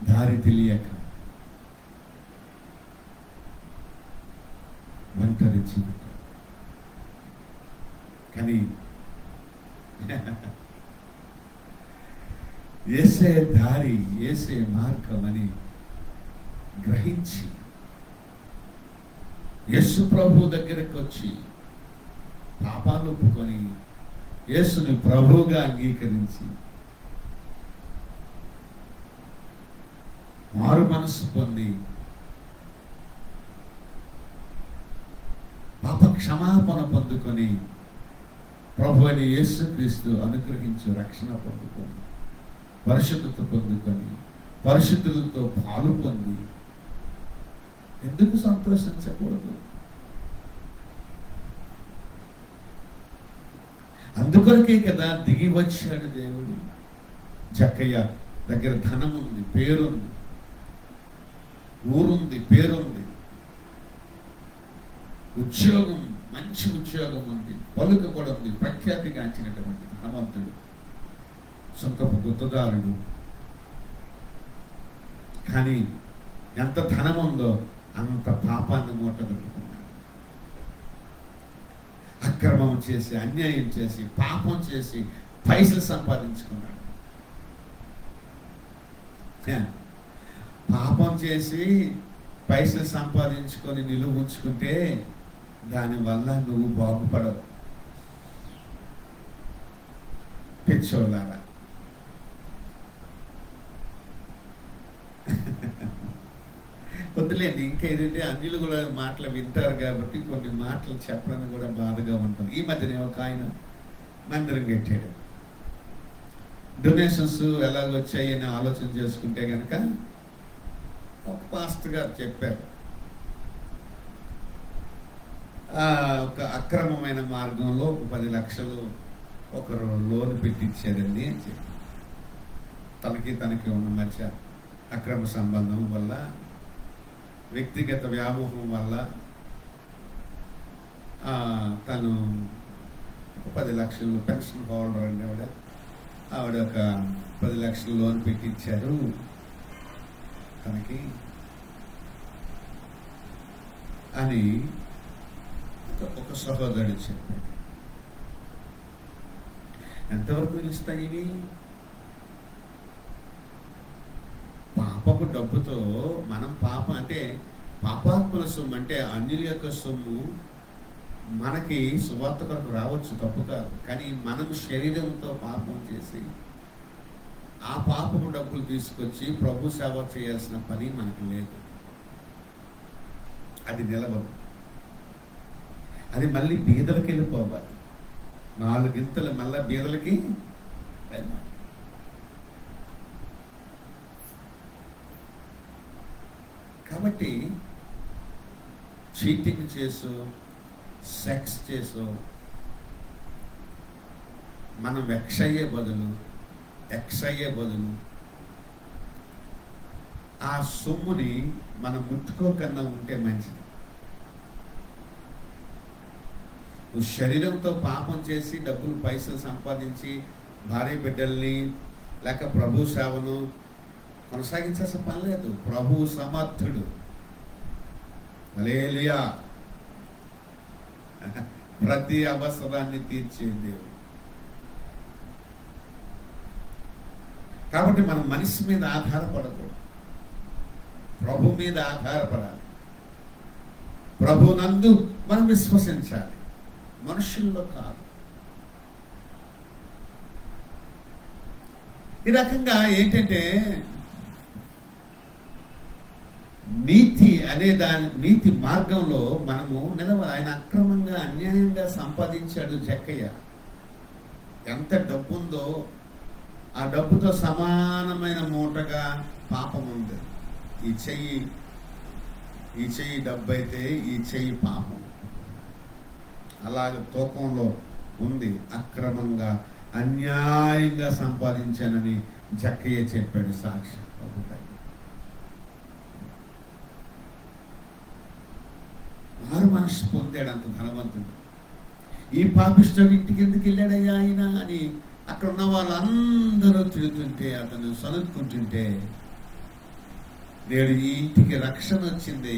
దారి తెలియక ఒంటరి జీవితం. కానీ ఏసే దారి, ఏసే మార్గం అని గ్రహించి యేసు ప్రభు దగ్గరకు వచ్చి పాపాలు ఒప్పుకొని యేసుని ప్రభువుగా అంగీకరించి మారు మనస్సు పొంది పాప క్షమాపణ పొందుకొని ప్రభు అని యేసుక్రీస్తు అనుగ్రహించు రక్షణ పొందుకొని పరిశుద్ధత పొందుకొని పరిశుద్ధులతో పాలు పొంది ఎందుకు సంతోషించకూడదు? అందుకొరకే కదా దిగి వచ్చాడు దేవుడు. జక్కయ్య దగ్గర ధనం ఉంది, పేరుంది, ఊరుంది, పేరుంది, ఉద్యోగం, మంచి ఉద్యోగం ఉంది, పలుకు కూడా ఉంది, ప్రఖ్యాతిగాంచినటువంటి ధనవంతుడు, సుంకపు గుత్తదారుడు. కానీ ఎంత ధనం ఉందో అంత పాపాన్ని మూటగట్టుకున్నాడు. అక్రమం చేసి, అన్యాయం చేసి, పాపం చేసి పైసలు సంపాదించుకున్నాడు. పాపం చేసి పైసలు సంపాదించుకొని నిలువ ఉంచుకుంటే దానివల్ల నువ్వు బాగుపడవు. పిచ్చోళ్ళారా, వద్దులేండి. ఇంకా ఏదంటే అన్యులు కూడా మాటలు వింటారు కాబట్టి కొన్ని మాటలు చెప్పడానికి కూడా బాధగా ఉంటుంది. ఈ మధ్యనే ఒక ఆయన మందిరం కట్టాడు. డొనేషన్స్ ఎలాగ వచ్చాయి అని ఆలోచన చేసుకుంటే కనుక ఒక పాస్టర్ గారు చెప్పారు, ఒక అక్రమమైన మార్గంలో 10 లక్షలు ఒకరు లోన్ పెట్టించారండి అని చెప్పి, తనకి ఉన్న మధ్య అక్రమ సంబంధం వల్ల, వ్యక్తిగత వ్యామోహం వల్ల తను 10 లక్షలు పెన్షన్ హోల్డర్ అండి. ఆవిడ ఒక 10 లక్షలు లోన్ పెట్టించారు తనకి అని ఒక సహోదరుడు చెప్పాడు. ఎంతవరకు నిలుస్తాయి ఇవి? పాపపు డబ్బుతో మనం పాపం అంటే పాపాత్మల సొమ్ము అంటే అన్యుల యొక్క సొమ్ము మనకి సువార్త కొరకు రావచ్చు, తప్పు కాదు. కానీ మనం శరీరంతో పాపం చేసి ఆ పాపపు డబ్బులు తీసుకొచ్చి ప్రభు సేవ చేయాల్సిన పని మనకు లేదు. అది నిలవదు. అది మళ్ళీ బీదలకి వెళ్ళిపోవాలి. 4 గింతలు మళ్ళీ బీదలకి వెళ్ళాలి. కాబట్టి చీటింగ్ చేసు, సెక్స్ చేసు మనం ఎక్స్ అయ్యే బదులు ఆ సొమ్ముని మనం ముట్టుకోకుండా ఉంటే మంచిది. నువ్వు శరీరంతో పాపం చేసి డబ్బులు పైసలు సంపాదించి భార్య బిడ్డల్ని లేక ప్రభు సేవను కొనసాగించాల్సిన పని లేదు. ప్రభువు సమర్థుడు. హల్లెలూయా. ప్రతి అవసరాన్ని తీర్చే దేవుడు. కాబట్టి మనం మనిషి మీద ఆధారపడకూడదు, ప్రభు మీద ఆధారపడాలి. ప్రభు నందు మనం విశ్వసించాలి, మనుషుల్లో కాదు. ఈ రకంగా ఏంటంటే నీతి అనే నీతి మార్గంలో మనము నిలవాలి. ఆయన అక్రమంగా అన్యాయంగా సంపాదించాడు జక్కయ్య. ఎంత డబ్బు ఉందో ఆ డబ్బుతో సమానమైన మూటగా పాపం ఉంది. ఈ చెయ్యి డబ్బు అయితే ఈ చెయ్యి పాపం. అలాగే తూకంలో ఉంది. అక్రమంగా అన్యాయంగా సంపాదించానని జక్కయ్య చెప్పాడు సాక్షి. మారు మనసు పొందాడు అంత ధనవంతుడు. ఈ పాపిష్టుడు ఇంటికి ఎందుకు వెళ్ళాడయ్యా ఆయన అని అక్కడ ఉన్న వాళ్ళందరూ తిరుగుతుంటే, అతను సనుక్కుంటుంటే, నేడు ఈ ఇంటికి రక్షణ వచ్చింది,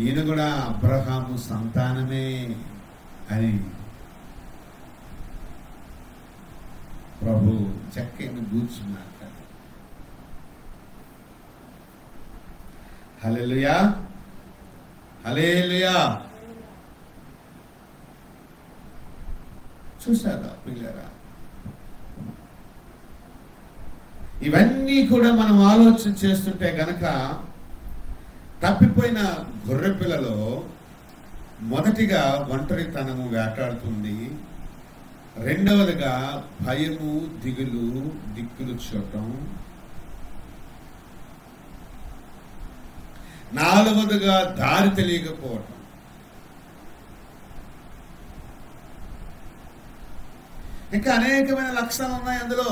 ఈయన కూడా అబ్రహాము సంతానమే అని ప్రభు జక్కయ్యను కూర్చున్నాడు. హల్లెలూయా, హల్లెలూయా. చూసారా పిల్లరా? ఇవన్నీ కూడా మనం ఆలోచన చేస్తుంటే గనక తప్పిపోయిన గొర్రె పిల్లలో మొదటిగా ఒంటరితనము వేటాడుతుంది. రెండవదిగా భయము, దిగులు, దిక్కులు చూడటం. నాలుగవదిగా దారి తెలియకపోవటం. ఇంకా అనేకమైన లక్షణాలు ఉన్నాయి అందులో.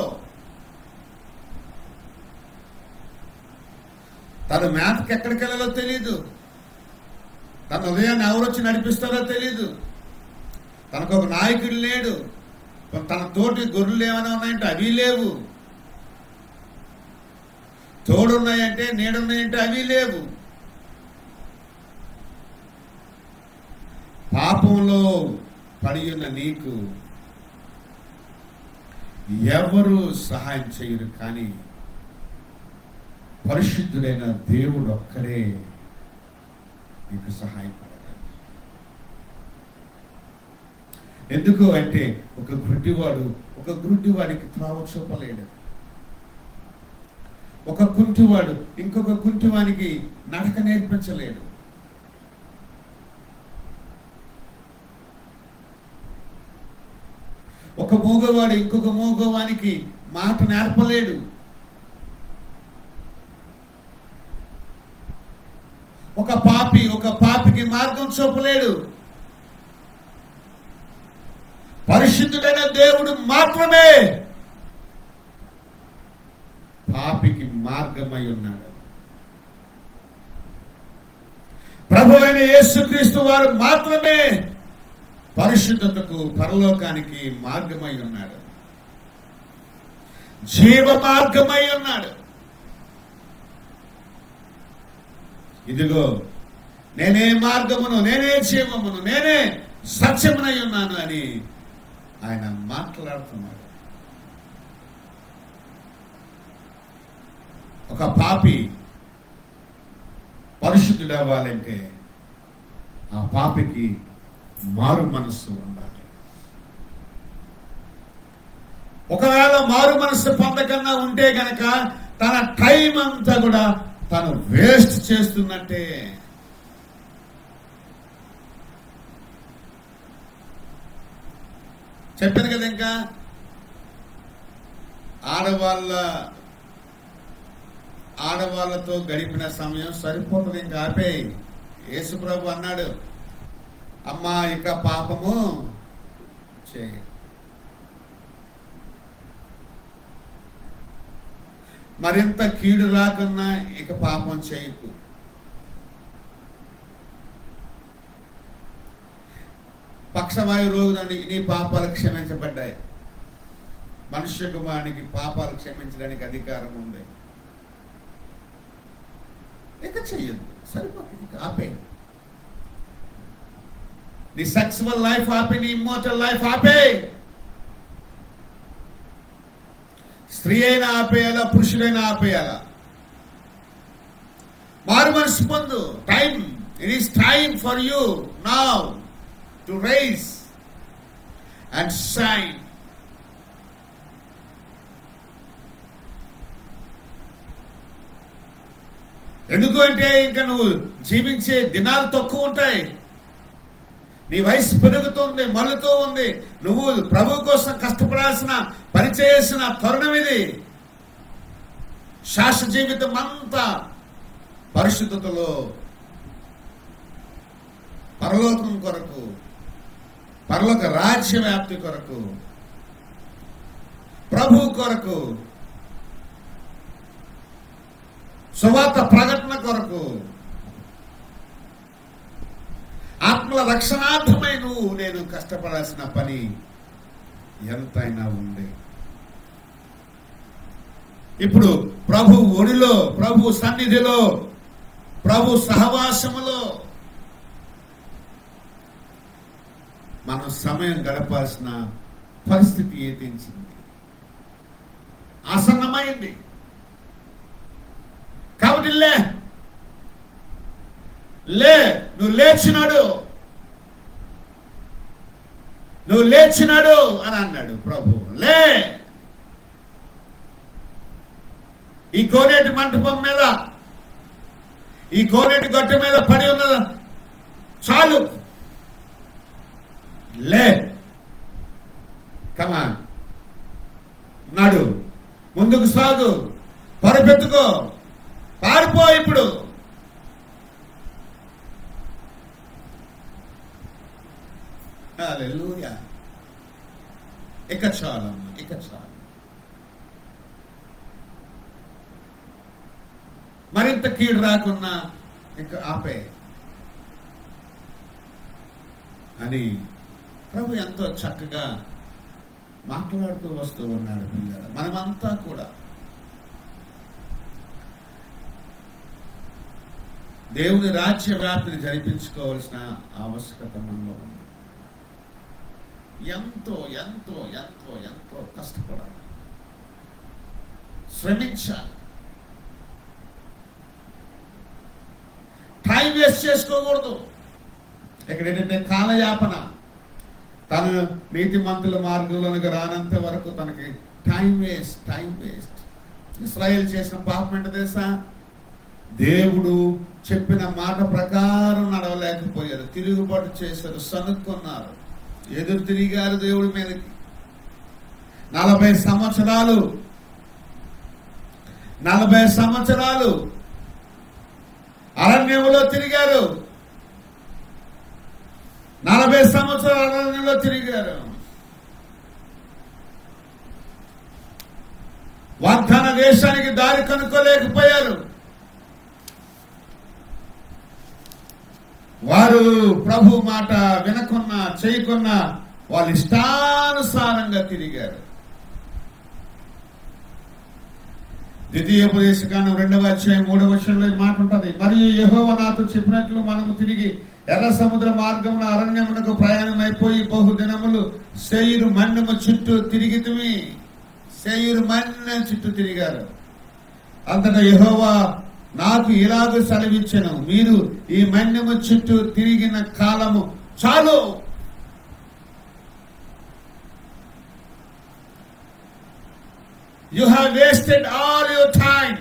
తన మేతకి ఎక్కడికి వెళ్ళాలో తెలియదు, తన ఉదయాన్ని ఎవరొచ్చి నడిపిస్తారో తెలియదు, తనకు ఒక నాయకుడు లేడు, తన తోటి గొర్రెలు ఏమైనా ఉన్నాయంటే అవి లేవు, తోడున్నాయంటే నీడున్నాయంటే అవి లేవు. పాపంలో పడి ఉన్న నీకు ఎవరు సహాయం చేయరు, కానీ పరిశుద్ధుడైన దేవుడు ఒక్కడే నీకు సహాయపడతాడు. ఎందుకు అంటే ఒక గుడ్డివాడికి త్రోవ చూపలేడు, ఒక కుంటివాడు ఇంకొక కుంటివానికి నడక నేర్పించలేడు. ఒక మూగవాడు ఇంకొక మూగవానికి మాట నేర్పలేడు. ఒక పాపికి మార్గం చూపలేడు. పరిశుద్ధుడైన దేవుడు మాత్రమే పాపికి మార్గమై ఉన్నాడు. ప్రభువైన యేసుక్రీస్తు వారు మాత్రమే పరిశుద్ధతకు, పరలోకానికి మార్గమై ఉన్నాడు. జీవ మార్గమై ఉన్నాడు. ఇదిగో నేనే మార్గమును, నేనే జీవమును, నేనే సత్యమునై ఉన్నాను అని ఆయన మాట్లాడుతున్నాడు. ఒక పాపి పరిశుద్ధుడు అవ్వాలంటే ఆ పాపికి మారు మనస్సు ఉండాలి. ఒకవేళ మారు మనస్సు పొందకన్నా ఉంటే గనక తన టైం అంతా కూడా తను వేస్ట్ చేస్తున్నట్టే. చెప్పాను కదా, ఇంకా ఆడవాళ్ళతో గడిపిన సమయం సరిపోతుంది, ఇంకా ఆపేయి. యేసుప్రభు అన్నాడు, అమ్మా ఇక పాపము చేయ. మరింత కీడు రాకున్నా ఇక పాపం చేయకు. పక్షవాయు రోగులని నీ పాపాలు క్షమించబడ్డాయి. మనుష్య కుమారునికి పాపాలు క్షమించడానికి అధికారం ఉంది. ఇక చెయ్యదు, సరిపోతుంది, ఇక ఆపే. నీ సెక్సువల్ లైఫ్ ఆపే, నీ ఇమ్మోర్టల్ లైఫ్ ఆపే. స్త్రీ అయినా ఆపేయాలా, పురుషుడైనా ఆపేయాలా. మారు మనసు పొందు. Time, it is time for you now to rise and shine. ఎందుకు అంటే ఇంకా నువ్వు జీవించే దినాలు తక్కువ ఉంటాయి. నీ వయసు పెరుగుతుంది, మళ్ళుతూ ఉంది. నువ్వు ప్రభు కోసం కష్టపడాల్సిన, పనిచేయాల్సిన తరుణం ఇది. శాశ్వత జీవితం అంతా పరిశుద్ధతలో, పరలోకం కొరకు, పరలోక రాజ్య వ్యాప్తి కొరకు, ప్రభు కొరకు, సువార్త ప్రకటన కొరకు, ఆత్మల రక్షణార్థమై నేను కష్టపడాల్సిన పని ఎంతైనా ఉంది. ఇప్పుడు ప్రభు ఒడిలో, ప్రభు సన్నిధిలో, ప్రభు సహవాసములో మనం సమయం గడపాల్సిన పరిస్థితి ఏతించింది, ఆసన్నమైంది. కాబట్టి లే, నువ్వు లేచినాడు అని అన్నాడు ప్రభు. లే, ఈ కోనేటి మంటపం మీద, ఈ కోనేటి గట్టు మీద పడి ఉన్న చాలు. లే, కమాన్, నాడు ముందుకు సాగు, పరుపెత్తుకో, పారిపో. ఇప్పుడు హల్లెలూయా. ఇక చాలమ్మా, ఇక చాలు. మరింత కీడు రాకున్నా ఇక ఆపే అని ప్రభు ఎంతో చక్కగా మాట్లాడుతూ వస్తూ ఉన్నాడు. పిల్లలు మనమంతా కూడా దేవుని రాజ్య వ్యాప్తిని జరిపించుకోవాల్సిన ఆవశ్యకత మనలో ఉంది. ఎంతో ఎంతో ఎంతో ఎంతో కష్టపడాలి, శ్రమించాలి, టైం వేస్ట్ చేసుకోకూడదు. ఇక్కడ ఏంటంటే కాలయాపన. తను నీతిమంతుల మార్గంలోనికి రానంత వరకు తనకి టైం వేస్ట్. ఇశ్రాయేలు చేసిన పాపం ఏంటో తెలుసా? దేవుడు చెప్పిన మాట ప్రకారం నడవలేకపోయారు, తిరుగుబాటు చేశారు, సనుక్కున్నారు, ఎదురు తిరిగారు దేవుడి మీదకి. 40 సంవత్సరాలు అరణ్యంలో తిరిగారు. 40 సంవత్సరాలు అరణ్యంలో తిరిగారు. వాగ్దాన దేశానికి దారి కనుక్కోలేకపోయారు. వారు ప్రభు మాట వినకున్నా చేయకున్నా వాళ్ళు ఇష్టానుసారంగా తిరిగారు. ద్వితీయోపదేశకాండం 2వ అధ్యాయం 3వ వచనంలో ఈ మాట ఉంటుంది. మరియు యెహోవా నాతో చెప్పినట్లు మనము తిరిగి ఎర్ర సముద్ర మార్గమున అరణ్యమునకు ప్రయాణమైపోయి బహుదినములు శేయీరు మన్నెము చుట్టూ తిరిగితిమి. శేయీరు మన్నెము చుట్టూ తిరిగారు. అంతటా యెహోవా నాకు ఇలాగ సెలవిచ్చెను, మీరు ఈ మన్నెము చుట్టూ తిరిగిన కాలము చాలు. You have wasted all your time.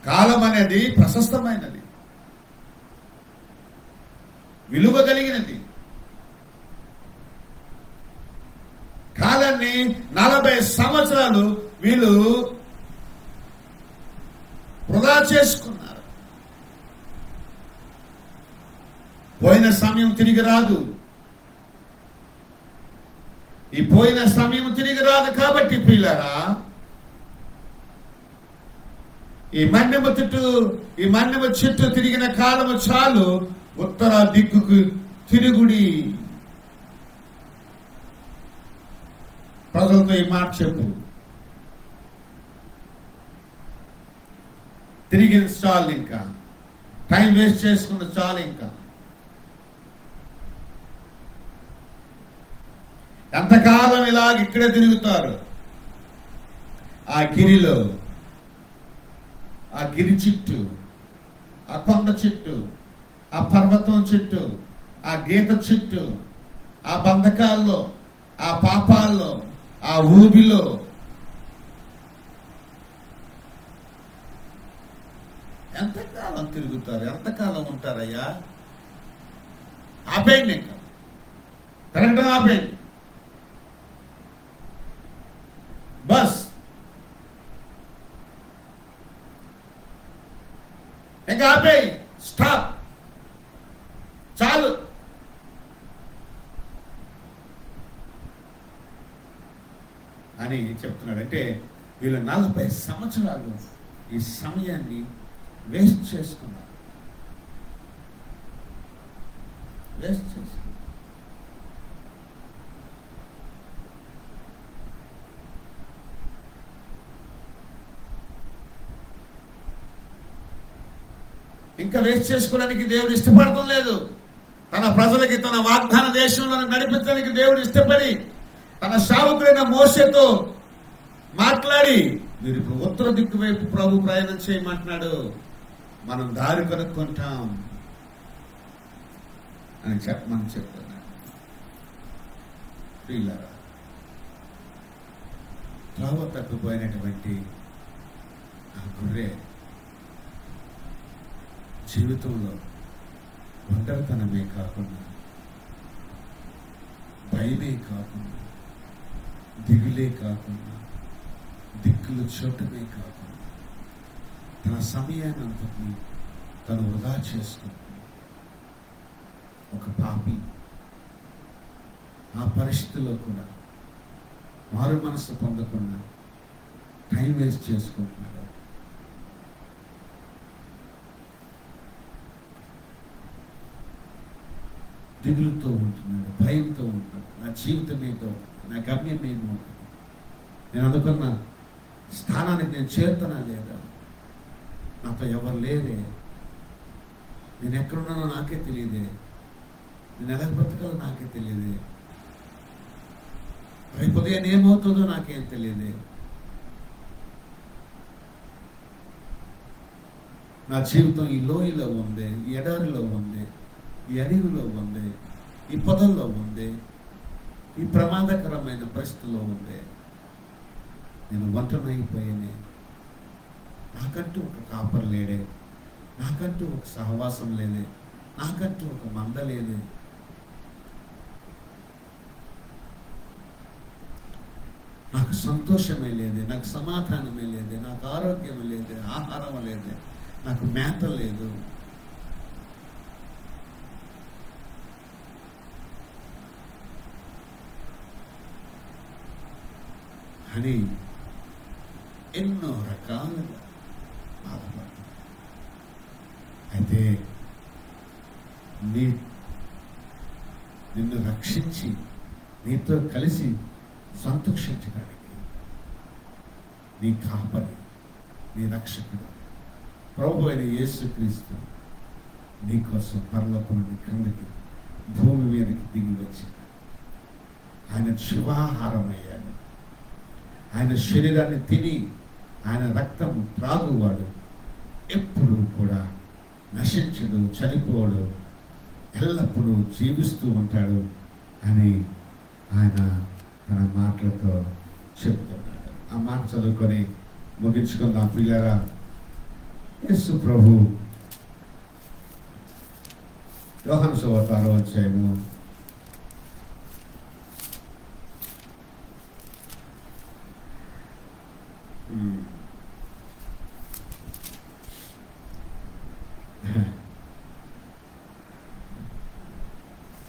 కాలం అనేది ప్రశస్తమైనది, విలువ కలిగినది. కాలాన్ని 40 సంవత్సరాలు వీళ్ళు వృధా చేసుకున్నారు. పోయిన సమయం తిరిగి రాదు. ఈ పోయిన సమయం తిరిగి రాదు. కాబట్టి పిల్లరా, ఈ మన్నెము చుట్టూ తిరిగిన కాలము చాలు. ఉత్తర దిక్కుకు తిరుగుడి. ప్రజలతో ఈ మాట చెప్పు. తిరిగిన చాలు, ఇంకా టైం వేస్ట్ చేసుకున్న చాలు. ఇంకా ఎంతకాలం ఇలాగ ఇక్కడే తిరుగుతారు? ఆ గిరిలో, ఆ గిరి చుట్టూ, ఆ కొండ చుట్టూ, ఆ పర్వతం చుట్టూ, ఆ గీత చుట్టూ, ఆ బంధకాల్లో, ఆ పాపాల్లో, ఆ ఊబిలో ఎంతకాలం తిరుగుతారు? ఎంతకాలం ఉంటారయ్యా? ఆపేయండి, ఇంకా కరెంట్ ఆపేయండి. బస్ ఇంకా ఆపేయి. స్టాప్, చాలు. అని చెప్తున్నాడు. అంటే వీళ్ళు 40 సంవత్సరాలు ఈ సమయాన్ని వేస్ట్ చేసుకున్నారు. ఇంకా వేస్ట్ చేసుకోవడానికి దేవుడు ఇష్టపడటం లేదు. తన ప్రజలకి తన వాగ్దాన దేశంలో నడిపించడానికి దేవుడు ఇష్టపడి తన సేవకుడైన మోషేతో మాట్లాడి, మీరు ఇప్పుడు ఉత్తర దిక్కు వైపు ప్రభు ప్రయాణం చేయమంటున్నాడు, మనం దారి కనుక్కుంటాం అని చెప్పమని చెప్తున్నాడు. ప్రియులారా, త్రోవ తప్పిపోయినటువంటి ఆ గొర్రె జీవితంలో ఒంటరితనమే కాకుండా, భయమే కాకుండా, దిగులే కాకుండా, దిక్కులు చోటమే కాకుండా తన సమయాన్నంతని తను వృధా చేసుకుంటుంది. ఒక పాపి ఆ పరిస్థితిలో కూడా మారు మనసు పొందకుండా టైం వేస్ట్ చేసుకుంటున్నాడు. దిగులుతో ఉంటున్నాడు, భయంతో ఉంటున్నాడు. నా జీవితం ఏంటో, నా గమ్యం ఏమో, నేను అనుకున్న స్థానానికి నేను చేరుతున్నా లేదా, నాతో ఎవరు లేరే, నేను ఎక్కడున్నానో నాకే తెలియదే, నేను ఎలా బ్రతకాలో నాకే తెలియదే, రేపు ఉదయం ఏమవుతుందో నాకేం తెలియదే, నా జీవితం ఈ లోయలో ఉంది, ఈ ఎడారిలో ఉంది, ఈ అడవిలో ఉంది, ఈ పొదల్లో ఉంది, ఈ ప్రమాదకరమైన పరిస్థితుల్లో ఉంది. నేను ఒంటరినైపోయానే, నాకంటూ ఒక కాపర్ లేడే, నాకంటూ ఒక సహవాసం లేదే, నాకంటూ ఒక మంద లేదే. నాకు సంతోషమే లేదే, నాకు సమాధానమే లేదే, నాకు ఆరోగ్యం లేదే, ఆహారం లేదే, నాకు మేత లేదు. అని ఎన్నో రకాలుగా బాధపడతాం. అయితే నిన్ను రక్షించి నీతో కలిసి సంతోషించడానికి నీ కాపరి, నీ రక్షకుడు ప్రభు అయిన యేసుక్రీస్తు నీకోసం పరలోకం నుండి క్రిందకి భూమి మీదకి దిగి వచ్చి ఆయన జీవాహారం అయ్యాడు. ఆయన శరీరాన్ని తిని ఆయన రక్తము త్రాగువాడు ఎప్పుడు కూడా నశించడు, చనిపోడు, ఎల్లప్పుడూ జీవిస్తూ ఉంటాడు అని ఆయన తన మాటలతో చెప్తున్నాడు. ఆ మాట చదువుకొని ముగించుకుందాం ప్రియులారా. యేసు ప్రభు యోహాను సువార్త 6వ అధ్యాయము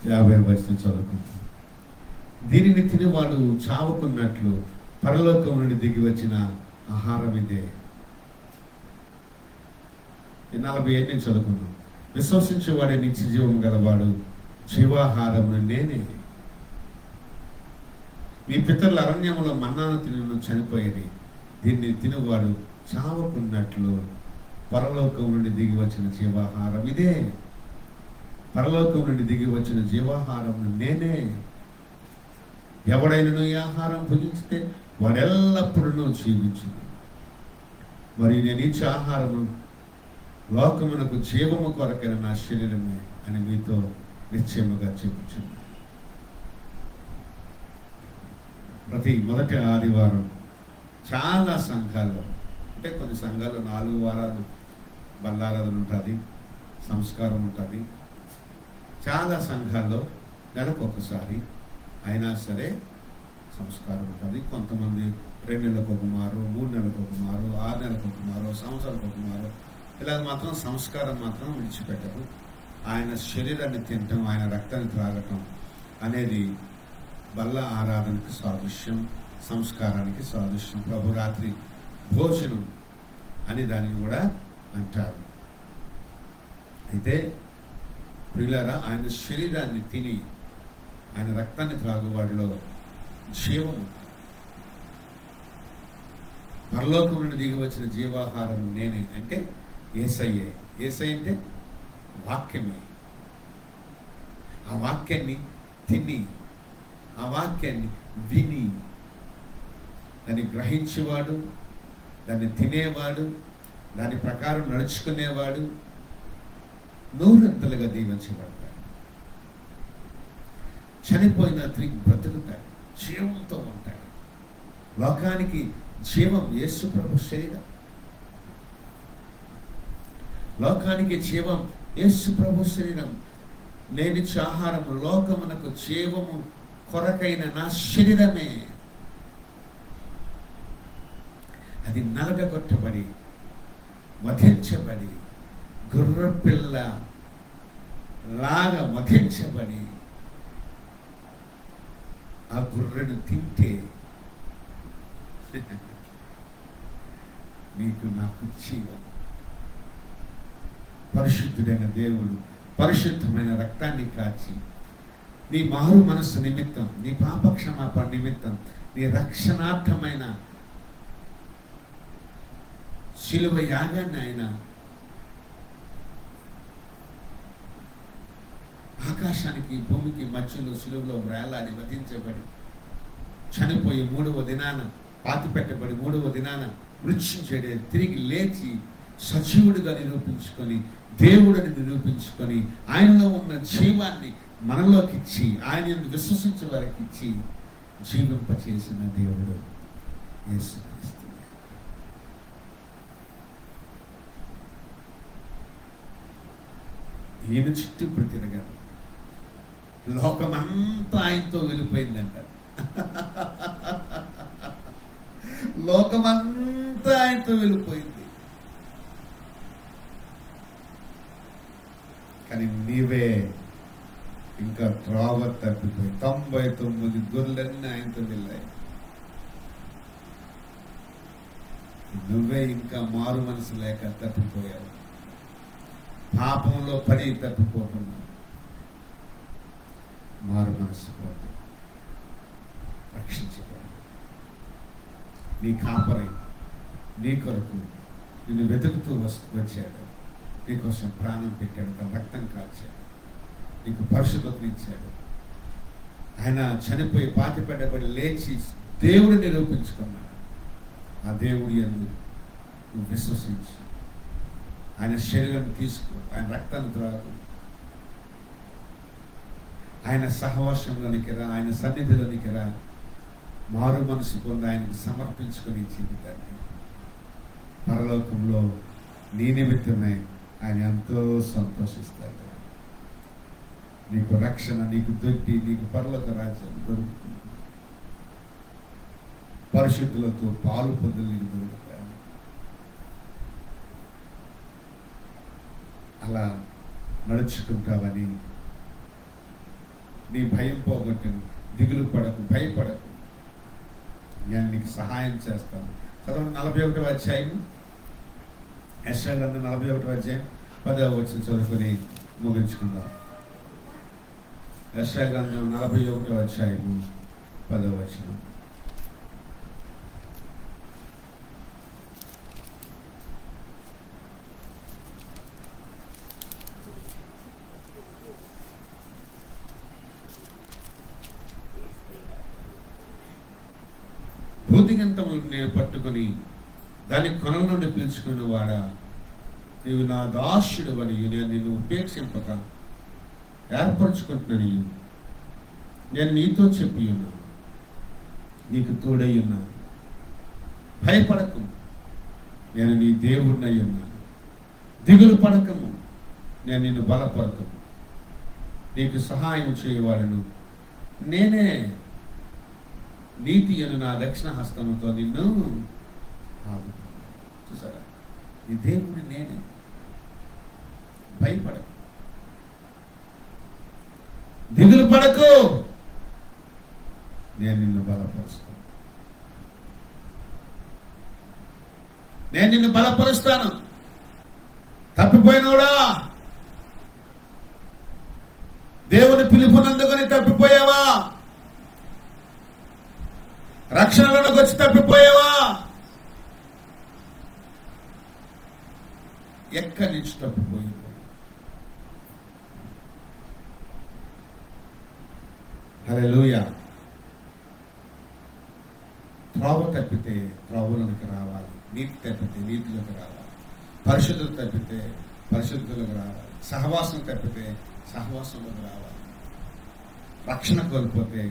50వ వచనం చదువుకుంటాం. దీనిని తినేవాడు చావుకున్నట్లు పరలోకం నుండి దిగి వచ్చిన ఆహారం ఇదే. 48 నుంచి చదువుకుందాం. విశ్వసించేవాడే నిత్య జీవం గలవాడు, జీవాహారం నేనే. మీ పితరుల అరణ్యంలో మన్నాను తిని చనిపోయేది. దీన్ని తినేవాడు చావకున్నట్లు పరలోకం నుండి దిగి వచ్చిన జీవాహారం ఇదే. పరలోకం నుండి దిగి వచ్చిన జీవాహారం నేనే. ఎవడైనా ఈ ఆహారం భుజించితే వాడెల్లప్పుడూ జీవించును. మరి నేను ఇచ్చే ఆహారము లోకమునకు జీవము కొరకైన నా శరీరమే అని మీతో నిశ్చయముగా చెప్పుచున్నాను. ప్రతి మొదటి ఆదివారం చాలా సంఘాల్లో, అంటే కొన్ని సంఘాల్లో 4 వారాలు బల్లారాధన ఉంటుంది, సంస్కారం ఉంటుంది. చాలా సంఘాల్లో నెలకు ఒకసారి అయినా సరే సంస్కారం ఉంటుంది. కొంతమంది 2 నెలలకు ఒక మారు, 3 నెలలకు ఒక మారు, 6 నెలలకు ఒక మారు, సంవత్సరాలకు ఒక మారు, ఇలా మాత్రం సంస్కారం మాత్రం విడిచిపెట్టరు. ఆయన శరీరాన్ని తినటం, ఆయన రక్తాన్ని త్రాగటం అనేది బల్ల ఆరాధనకి సాదృశ్యం, సంస్కారానికి సాదృశ్యం. ప్రభురాత్రి భోజనం అని దానిని కూడా అంటారు. అయితే ప్రియులారా, ఆయన శరీరాన్ని తిని ఆయన రక్తాన్ని త్రాగువాడిలో జీవం, పరలోకం నుండి దిగి వచ్చిన జీవాహారం నేనే. అంటే యేసయ్యే. యేసయ్య అంటే వాక్యమే. ఆ వాక్యాన్ని తిని, ఆ వాక్యాన్ని విని దాన్ని గ్రహించేవాడు, దాన్ని తినేవాడు, దాని ప్రకారం నడుచుకునేవాడు 100 దీవించబడతాడు. చనిపోయిన తిరిగి బ్రతుకుతాడు, జీవంతో ఉంటాడు. లోకానికి జీవం యేసు ప్రభు శరీరం. లోకానికి జీవం యేసు ప్రభు శరీరం. నేనిచ్చే ఆహారం లోకమునకు జీవము కొరకైన నా శరీరమే. అది నలగగొట్టబడి, వధించబడి, గుర్రపిల్ల లాగా వధించబడి, ఆ గుర్రెను తింటే నీకు నాకు జీవం. పరిశుద్ధుడైన దేవుడు పరిశుద్ధమైన రక్తాన్ని కాచి నీ మారు మనస్సు నిమిత్తం, నీ పాపక్షమాపణ నిమిత్తం, నీ రక్షణార్థమైన శిలువ యాగాన్ని ఆయన ఆకాశానికి భూమికి మధ్యలో శిలువలో వేలాడి వధించబడి చనిపోయి 3వ దినాన పాతిపెట్టబడి 3వ దినాన మృత్యుంచడే తిరిగి లేచి సజీవుడిగా నిరూపించుకొని, దేవుడిని నిరూపించుకొని, ఆయనలో ఉన్న జీవాన్ని మనలోకి ఇచ్చి, ఆయన విశ్వసించే వారికి ఇచ్చి జీవింపచేసిన దేవుడు యేసుక్రీస్తు. ఈయన చుట్టూ ఇప్పుడు తిరగారు. లోకమంతా ఆయనతో వెళ్ళిపోయిందంట. లోకమంతా ఆయనతో వెళ్ళిపోయింది. కానీ నీవే ఇంకా త్రోవ తప్పిపోయి 99 గొర్రెలన్నీ ఆయనతో వెళ్ళాయి. నువ్వే ఇంకా మారు మనసు లేక తప్పిపోయావు. పాపంలో పడి తప్పిపోతున్నావు. మారు మనసు పోతే రక్షించబడు. నీ కాపరి నీ కొరకు నిన్ను వెతుకుతూ వచ్చాడు. నీకోసం ప్రాణం పెట్టాడు, తన రక్తం కాల్చాడు, నీకు పరిశుద్ధతనిచ్చాడు. ఆయన చనిపోయి పాతిపెట్టబడి లేచి దేవుడు నిరూపించుకున్నాడు. ఆ దేవుడి యందు నువ్వు విశ్వసించు, ఆయన శరీరం తీసుకో, ఆయన రక్తాన్ని త్రాగు, ఆయన సహవాసంలోనికి రా, ఆయన సన్నిధిలోనికి రా, మారు మనసు పొంది ఆయనకు సమర్పించుకొని జీవితాన్ని. పరలోకంలో నీ నిమిత్తమే ఆయన ఎంతో సంతోషిస్తాడు. నీకు రక్షణ, నీకు దొరికి, నీకు పరలోక రాజ్యం దొరుకుతుంది. పరిశుద్ధులతో పాలు పొందులు నీకు దొరుకుతాయి. అలా నడుచుకుంటావని నీ భయం పోగొట్టను, దిగులు పడకు, భయపడకు, నేను నీకు సహాయం చేస్తాను. చదవండి 41వ అధ్యాయం, యెషయా గ్రంథం 41వ అధ్యాయం 10వ వచనం చదువుకొని ముగించుకుందాం. యెషయా గ్రంథం 41వ అధ్యాయం 10వ వచనం. భూతిగంతములు నేను పట్టుకొని దాని కొనల నుండి పిలుచుకుని వాడా, నీవు నా దాసుడు అని నేను నిన్ను ఉపేక్షింపక ఏర్పరచుకుంటున్నాను. నేను నీతో చెప్పి ఉన్నాను, నీకు తోడై ఉన్నాను. భయపడకు, నేను నీ దేవుడినై ఉన్నాను. దిగులు పడకము, నేను నిన్ను బలపడకము. నీకు సహాయం చేయవాడను నేనే. నీతి అను నా దక్షిణ హస్తముతో నిన్ను ఆదుకుంటాను. చూసారా, నీ దేవుడిని నేనే. భయపడకు, దిగులు పడకు, నేను నిన్ను బలపరుస్తాను. నేను నిన్ను బలపరుస్తాను. తప్పిపోయినోడా, దేవుని పిలుపునందుకొని తప్పిపోయావా? రక్షణలోకి వచ్చి తప్పిపోయావా? ఎక్కడి నుంచి తప్పిపోయావు? హల్లెలూయా. త్రోవ తప్పితే త్రోవలోకి రావాలి, నీతి తప్పితే నీతిలోకి రావాలి, పరిశుద్ధత తప్పితే పరిశుద్ధులకు రావాలి, సహవాసం తప్పితే సహవాసంలోకి రావాలి, రక్షణ కోల్పోతే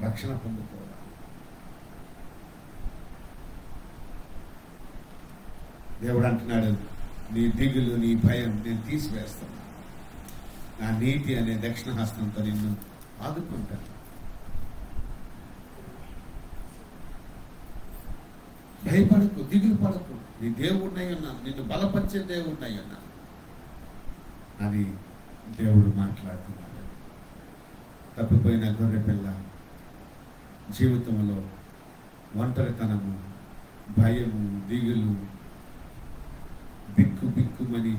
రక్షణ పొందుకోవాలి. దేవుడు అంటున్నాడు, నీ దిగులు, నీ భయం నేను తీసివేస్తాను. నా నీతి అనే దక్షిణ హస్తంతో నిన్ను ఆదుకుంటాను. భయపడకు, దిగులు పడకు, నీ దేవుడినై ఉన్నాను, నిన్ను బలపరిచే దేవుడినై ఉన్నాను అని దేవుడు మాట్లాడుతున్నాడు. తప్పిపోయిన గొర్రె పిల్ల జీవితంలో ఒంటరితనము, భయము, దిగులు, బిక్కుమని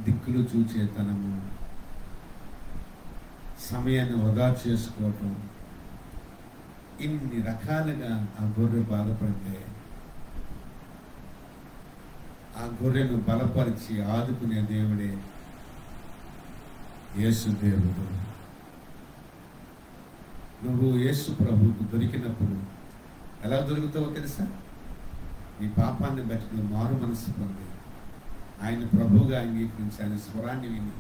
దిక్కులు చూచేతనము, సమయాన్ని వృధా చేసుకోవటం, ఇన్ని రకాలుగా ఆ గొర్రె బాధపడితే ఆ గొర్రెను బలపరిచి ఆదుకునే దేవుడే యేసు దేవుడు. నువ్వు యేసు ప్రభువుకు దొరికినప్పుడు ఎలా దొరుకుతావో తెలుసా? నీ పాపాన్ని బట్టి నువ్వు మారు మనసు పొంది ఆయన ప్రభువుగా అంగీకరించి ఆయన స్వరాన్ని విని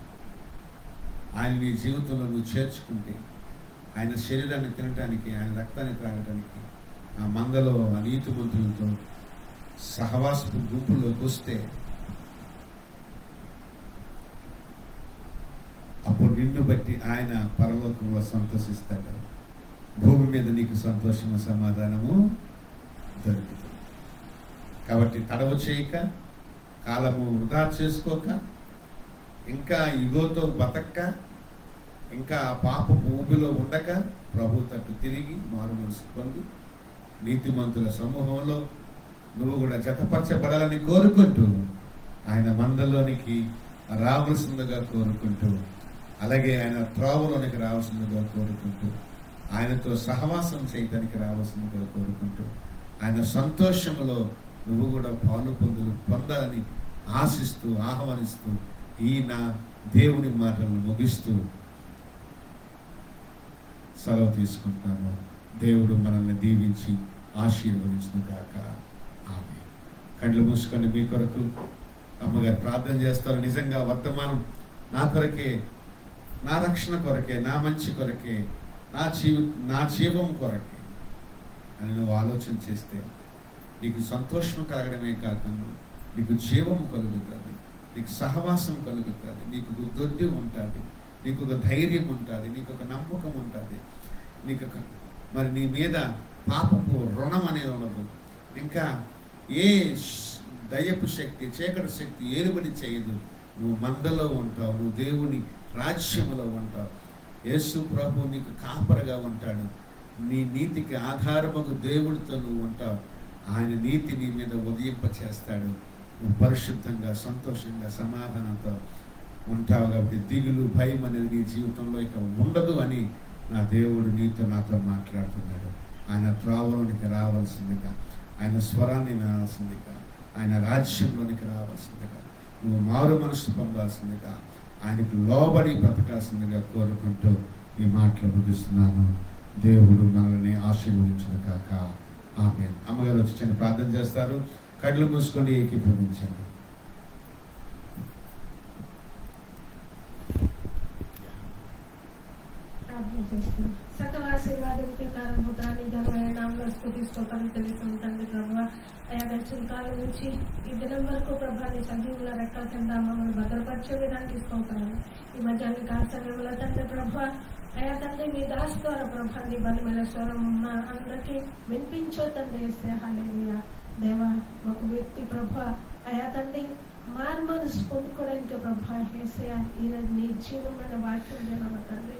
ఆయన నీ జీవితంలో నువ్వు చేర్చుకుంటే, ఆయన శరీరాన్ని తినటానికి, ఆయన రక్తాన్ని త్రాగటానికి ఆ మందలో ఆ నీతిమంతులతో సహవాసపు గుంపుల్లోకి వస్తే అప్పుడు నిన్ను బట్టి ఆయన పరలోకంలో సంతోషిస్తాడు. భూమి మీద నీకు సంతోషము, సమాధానము దొరుకుతుంది. కాబట్టి తడవ చేయక, కాలము వృధా చేసుకోక, ఇంకా ఇగోతో బతక్క, ఇంకా పాపపు ఊబిలో ఉండక ప్రభు తట్టు తిరిగి మారు మనసు పొంది నీతిమంతుల సమూహంలో నువ్వు కూడా జతపరచబడాలని కోరుకుంటూ ఆయన మందల్లోనికి రావాల్సిందిగా కోరుకుంటూ, అలాగే ఆయన త్రోవలోనికి రావాల్సిందిగా కోరుకుంటూ, ఆయనతో సహవాసం చేయడానికి రావాల్సిందిగా కోరుకుంటూ, ఆయన సంతోషంలో నువ్వు కూడా పాలు పొందాలని ఆశిస్తూ ఆహ్వానిస్తూ ఈ నా దేవుని మాటలను ముగిస్తూ సెలవు తీసుకుంటున్నాను. దేవుడు మనల్ని దీవించి ఆశీర్వదించును గాక. ఆమేన్. కళ్ళు మూసుకొని మీ కొరకు అమ్మగారు ప్రార్థన చేస్తారు. నిజంగా వర్తమానం నా కొరకే, నా రక్షణ కొరకే, నా మంచి కొరకే, నా జీవం కొరకే అని నువ్వు ఆలోచన చేస్తే నీకు సంతోషం కలగడమే కాకుండా నీకు జీవం కలుగుతుంది, నీకు సహవాసం కలుగుతుంది, నీకు ఒక దొడ్డి ఉంటుంది, నీకు ఒక ధైర్యం ఉంటుంది, నీకు ఒక నమ్మకం ఉంటుంది, నీకు మరి నీ మీద పాపపు రుణం అనేది ఉండదు. ఇంకా ఏ దయ్యపు శక్తి, చీకటి శక్తి ఏలుబడి చేయదు. నువ్వు మందలో ఉంటావు, నువ్వు దేవుని రాజ్యములో ఉంటావు. యేసు ప్రభు నీకు కాపరగా ఉంటాడు. నీ నీతికి ఆధారముకు దేవుడితో నువ్వు ఉంటావు. ఆయన నీతి నీ మీద ఉదయింప చేస్తాడు. నువ్వు పరిశుద్ధంగా, సంతోషంగా, సమాధానంతో ఉంటావు. కాబట్టి దిగులు, భయం అనేది నీ జీవితంలో ఇక ఉండదు అని నా దేవుడు నీతో నాతో మాట్లాడుతున్నాడు. ఆయన త్రోవలోనికి రావాల్సిందిగా, ఆయన స్వరాన్ని వినాల్సిందిగా, ఆయన రాజ్యంలోనికి రావాల్సిందిగా, నువ్వు మారు మనసు పొందాల్సిందిగా, ఆయనకు లోబడి బ్రతకాల్సిందిగా కోరుకుంటూ ఈ మాటలు ముగిస్తున్నాను. దేవుడు మనల్ని ఆశీర్వదించును కాక. ఆమేన్. అమ్మగారు వచ్చి చిన్న ప్రార్థన చేస్తారు. కళ్ళు మూసుకొని ఏకీభవించండి. సకల ఆశీర్వాదానికి కారణభూతాన్ని ఘనమైన నామములో స్తుతి స్తోత్రాలు తెలుసుకుంటాను ప్రభువా. అయా గడిచిన కాలం నుంచి ఈ దినం వరకు ప్రభాని సజీవుల రెక్కల కింద మమ్మల్ని భద్రపరిచే విధానికి స్తోత్రాలు. ఈ మధ్యాహ్న కాల సమయంలో తండ్రి ప్రభా, అయా తండ్రి మీ దాస్ ద్వారా ప్రభా నీ బలమైన స్వరం మా అందరికీ వినిపించో తండ్రి. హల్లెలూయా. దేవా, ఒక వ్యక్తి ప్రభా అయా తండ్రి మారు మనసు పొందుకోవడానికి ప్రభా యేసయ్యా ఈరోజు నీ జీవమైన వాక్యం వినాలి తండ్రి.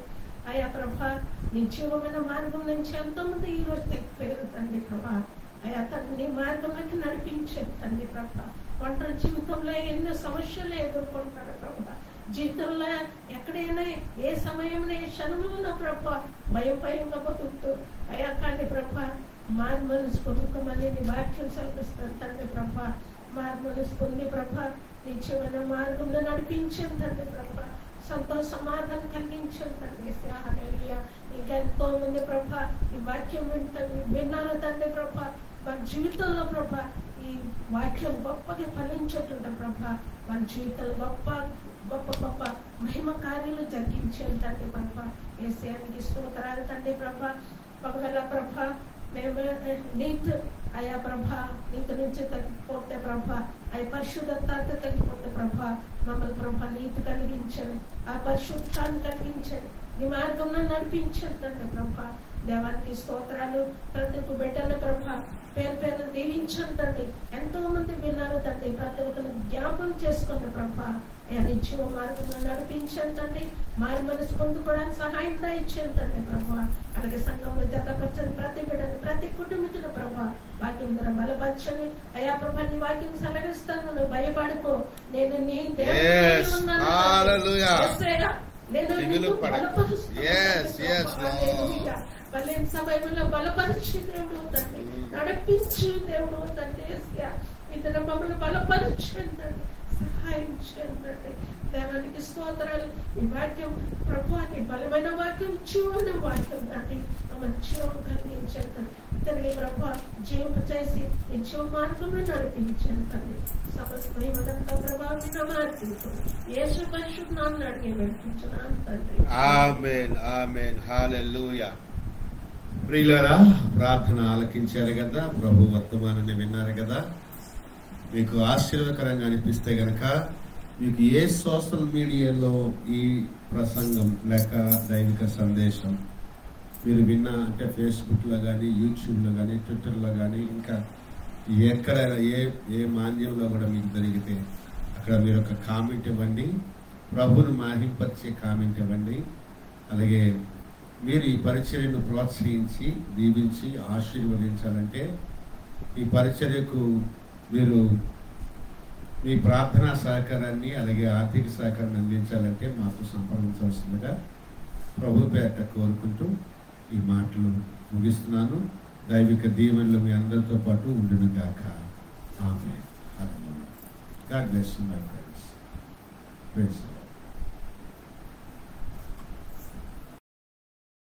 అయా ప్రభా నీ జీవమైన మార్గం నుంచి ఎంతో మంది ఈ రోజు తెగిపోయారు తండ్రి ప్రభా. అయా తండ్రి నీ మార్గంలోకి నడిపించేది తండ్రి ప్రభా. ఒంటరి జీవితంలో ఎన్నో సమస్యలు ఎదుర్కొంటారు ప్రభా. జీవితంలో ఎక్కడైనా ఏ సమయంలో ఏ క్షణంలో ప్రభా భయంగా బతుకుతూ అయా కానీ ప్రభా మారు మనసు పొందుకోమని నీ వాక్యం సెలవిస్తాను తండ్రి ప్రభా. మారు మనసు పొంది ప్రభా నీ జీవన మార్గంలో నడిపించాను తండ్రి ప్రభా. సంతోష సమాధానం కలిగించాను తండ్రి. హల్లెలూయా. ఇంకా ఎంతో మంది ప్రభా ఈ వాక్యం విన్నారు తండ్రి ప్రభా. వారి జీవితంలో ప్రభా ఈ వాక్యం గొప్పగా ఫలించేట్టుంట ప్రభా. వారి జీవితంలో గొప్ప గొప్ప గొప్ప మహిమ కార్యాలు జరిగించాను తండ్రి ప్రభా. యేసయ్యానికి స్తోత్రాలు తండ్రి ప్రభా. ఒకవేళ ప్రభా మేము నీతి అయా ప్రభా నీతి నుంచి తగ్గిపోతే ప్రభా అవి పరిశుద్ధత తగ్గిపోతే ప్రభా మమ్మల్ని ప్రభా నీతి కలిగించండి, ఆ పరిశుద్ధాన్ని కలిగించండి, నీ మార్గంలో నడిపించండి తండ్రి ప్రభా. దేవానికి స్తోత్రాలు. ప్రతి ఒక్క బిడ్డల ప్రభా పేరు పేరు దీవించండి తండ్రి. ఎంతో మంది విన్నారు తండ్రి. ప్రతి ఒక్కరు జ్ఞాపకం చేసుకోండి ప్రభా. నిత్యం మార్గంలో నడిపించండి తండ్రి. మారు మనసు పొందుకోవడానికి సహాయం దయచేయండి తండ్రి ప్రభా. అలాగే సంఘంలో జతపరచండి ప్రతి బిడ్డని, ప్రతి కుటుంబీకుల ప్రభా. వాక్యం ద్వారా బలపరచండి అయా ప్రభా. నీ వాక్యం సెలవిస్తాను, నువ్వు భయపడుకో, నేను నీ బలైన సమయంలో బలపరిచి దేవుడు తండ్రి, నడిపించు దేవుడు తండ్రి. ఇతర మమ్మల్ని బలపరచండి తండ్రి, సహాయం చేయండి. దేవానికి స్తోత్రాలు. ఈ వాక్యం ప్రభువాన్ని బలమైన వాక్యం, జీవన వాక్యం తండ్రి. మమ్మల్ని జీవం కలిగించండి తండ్రి ప్రభా. జీవం చేసి ఈ జీవ మార్గంలో నడిపించండి తండ్రి. సమస్త ప్రభావిత మార్పించు యేసు పరిశుద్ధ నామమున అడిగి వేడుకుంటున్నాను తండ్రి. ఆమేన్. ఆమేన్. హల్లెలూయా. ప్రియులారా, ప్రార్థన ఆలకించారు కదా, ప్రభు వర్తమానాన్ని విన్నారు కదా. మీకు ఆశీర్వదకరంగా అనిపిస్తే గనక మీకు ఏ సోషల్ మీడియాలో ఈ ప్రసంగం లేక దైవిక సందేశం మీరు విన్నా అంటే ఫేస్బుక్లో కానీ, యూట్యూబ్లో కానీ, ట్విట్టర్లో కానీ, ఇంకా ఎక్కడైనా ఏ మాధ్యమంలో కూడా మీకు జరిగితే అక్కడ మీరు ఒక కామెంట్ ఇవ్వండి. ప్రభువును మహింపరిచే కామెంట్ ఇవ్వండి. అలాగే మీరు ఈ పరిచర్యను ప్రోత్సహించి దీవించి ఆశీర్వదించాలంటే ఈ పరిచర్యకు మీరు మీ ప్రార్థనా సహకారాన్ని అలాగే ఆర్థిక సహకారాన్ని అందించాలంటే మాకు సంప్రదించవలసిందిగా ప్రభు పేరట కోరుకుంటూ ఈ మాటలు ముగిస్తున్నాను. దైవిక దీవెనలు మీ అందరితో పాటు ఉండును గాక. Amen. God bless you my friends.